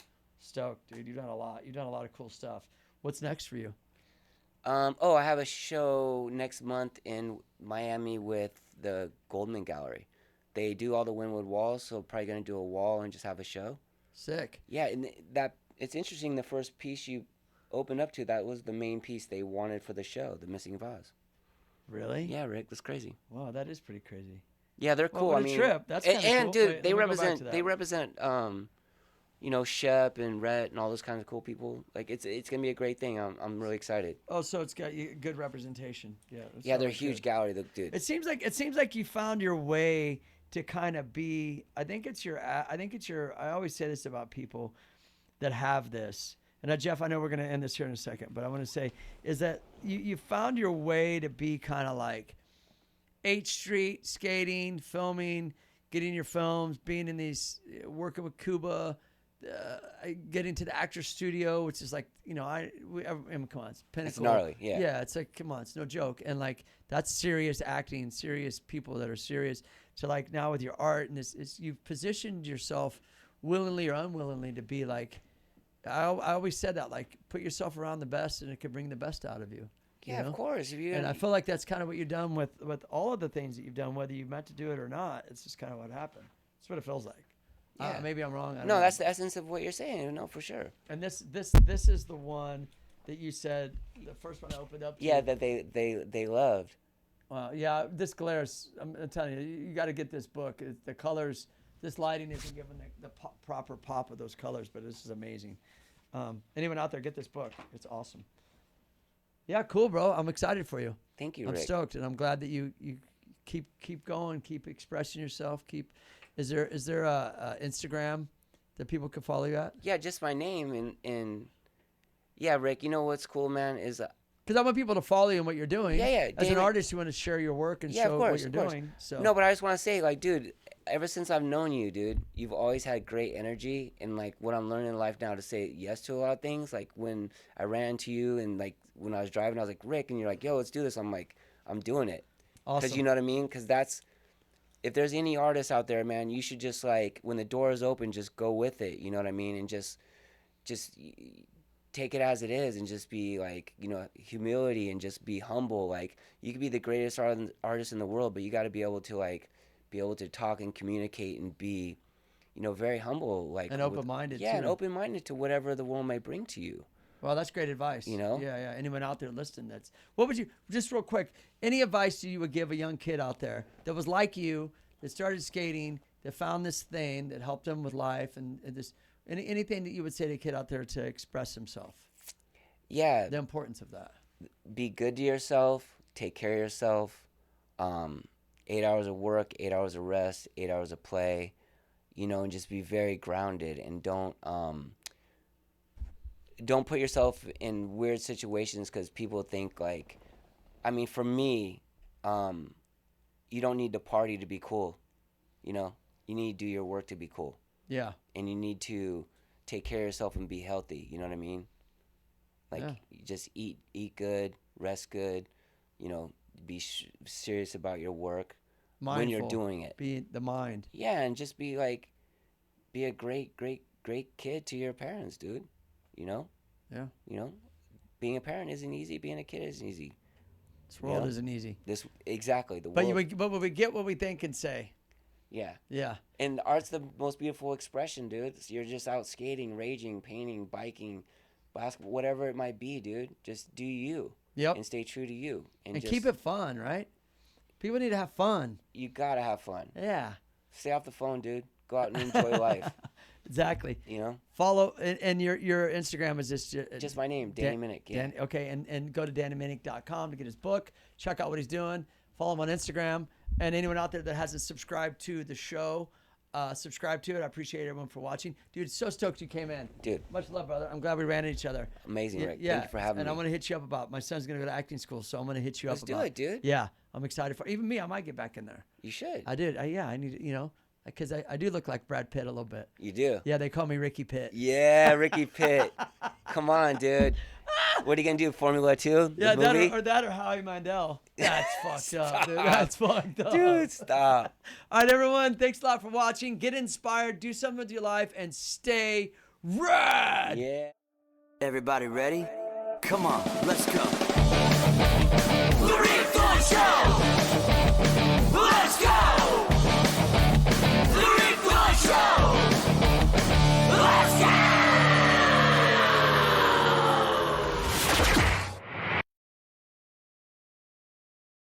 stoked, dude. You've done a lot. You've done a lot of cool stuff. What's next for you? I have a show next month in Miami with the Goldman Gallery. They do all the Wynwood walls, so probably gonna do a wall and just have a show. Sick. Yeah, and it's interesting. The first piece you opened up to, that was the main piece they wanted for the show, the missing vase. Really? Yeah, Rick, that's crazy. Wow, that is pretty crazy. Yeah, they're cool. What I a mean, trip. That's and, kinda and cool. dude, Wait, they let me go back to represent that. Shep and Rhett and all those kinds of cool people. Like it's gonna be a great thing. I'm really excited. Oh, so it's got good representation. Yeah. Yeah, they're a always huge good. gallery, dude. It seems like you found your way to kind of be. I think it's your. I always say this about people that have this. And Jeff, I know we're going to end this here in a second, but I want to say is that you found your way to be kind of like 8th Street, skating, filming, getting your films, being in these, working with Cuba, getting to the actor studio, which is like, come on, it's pinnacle. It's gnarly, yeah. Yeah, it's like, come on, it's no joke. And like, that's serious acting, serious people that are serious. To like now with your art and you've positioned yourself willingly or unwillingly to be like, I always said that, like, put yourself around the best and it could bring the best out of you. Yeah, of course. And I feel like that's kind of what you've done with all of the things that you've done, whether you meant to do it or not. It's just kind of what happened. That's what it feels like. Yeah. Maybe I'm wrong. I don't No, know. that's the essence of what you're saying. No, for sure. And this is the one that you said, the first one I opened up to. Yeah, that they loved. Yeah, this glares, I'm telling you, you got to get this book. The colors, this lighting isn't giving the proper pop of those colors, but this is amazing. Anyone out there, get this book. It's awesome. Yeah, cool, bro. I'm excited for you. Thank you, I'm Rick. stoked, and I'm glad that you keep going, keep expressing yourself. Is there a Instagram that people can follow you at? Yeah, just my name and yeah, Rick. You know what's cool, man, is because I want people to follow you in what you're doing. Yeah. As an artist, you want to share your work and show what you're doing. So no, but I just want to say, like, dude, ever since I've known you, dude, you've always had great energy, and like what I'm learning in life now to say yes to a lot of things. Like when I ran into you, and like when I was driving, I was like, Rick, and you're like, yo, let's do this. I'm like, I'm doing it. awesome. Because you know what I mean? Because that's, if there's any artists out there, man, you should just like, when the door is open, just go with it. You know what I mean? And just take it as it is, and just be like, humility, and just be humble. Like, you could be the greatest artist in the world, but you got to be able to talk and communicate and be, very humble, like, and open-minded. Yeah, too. and open-minded to whatever the world might bring to you. Well, that's great advice. Yeah. Anyone out there listening, what would you, just real quick, any advice you would give a young kid out there that was like you, that started skating, that found this thing that helped them with life, and this, anything that you would say to a kid out there to express himself? Yeah. The importance of that. Be good to yourself. Take care of yourself. 8 hours of work, 8 hours of rest, 8 hours of play, and just be very grounded, and don't put yourself in weird situations because people think like, for me, you don't need to party to be cool. You need to do your work to be cool. Yeah. And you need to take care of yourself and be healthy. You know what I mean? Like, you just eat good, rest good, be serious about your work. Mindful, when you're doing it. Be the mind. Yeah, and just be a great kid to your parents, dude. Yeah. Being a parent isn't easy. Being a kid isn't easy. This world isn't easy. Exactly. But we get what we think and say. Yeah. Yeah. And art's the most beautiful expression, dude. You're just out skating, raging, painting, biking, basketball, whatever it might be, dude. Just do you. Yep. And stay true to you. And just keep it fun, right? People need to have fun. You gotta have fun. Yeah. Stay off the phone, dude. Go out and enjoy life. Exactly. You know, Follow and your Instagram is just my name, Danny Minnick. Yeah. Okay, and go to DannyMinnick.com to get his book. Check out what he's doing. Follow him on Instagram. And anyone out there that hasn't subscribed to the show, subscribe to it. I appreciate everyone for watching. Dude, so stoked you came in. Dude. Much love, brother. I'm glad we ran into each other. Amazing, Rick. Yeah. Thank you for having me. And I'm going to hit you up about, my son's going to go to acting school, so I'm going to hit you Let's up do about. it, dude. Yeah, I'm excited for, even me, I might get back in there. You should. I did. I need, because I do look like Brad Pitt a little bit. You do. Yeah, they call me Ricky Pitt. Yeah, Ricky Pitt. Come on, dude. What are you gonna do? Formula 2? Yeah, the movie? that or Howie Mandel. That's fucked up, dude. That's fucked up. Dude, stop. All right, everyone. Thanks a lot for watching. Get inspired. Do something with your life and stay rad. Yeah. Everybody ready? Come on, let's go.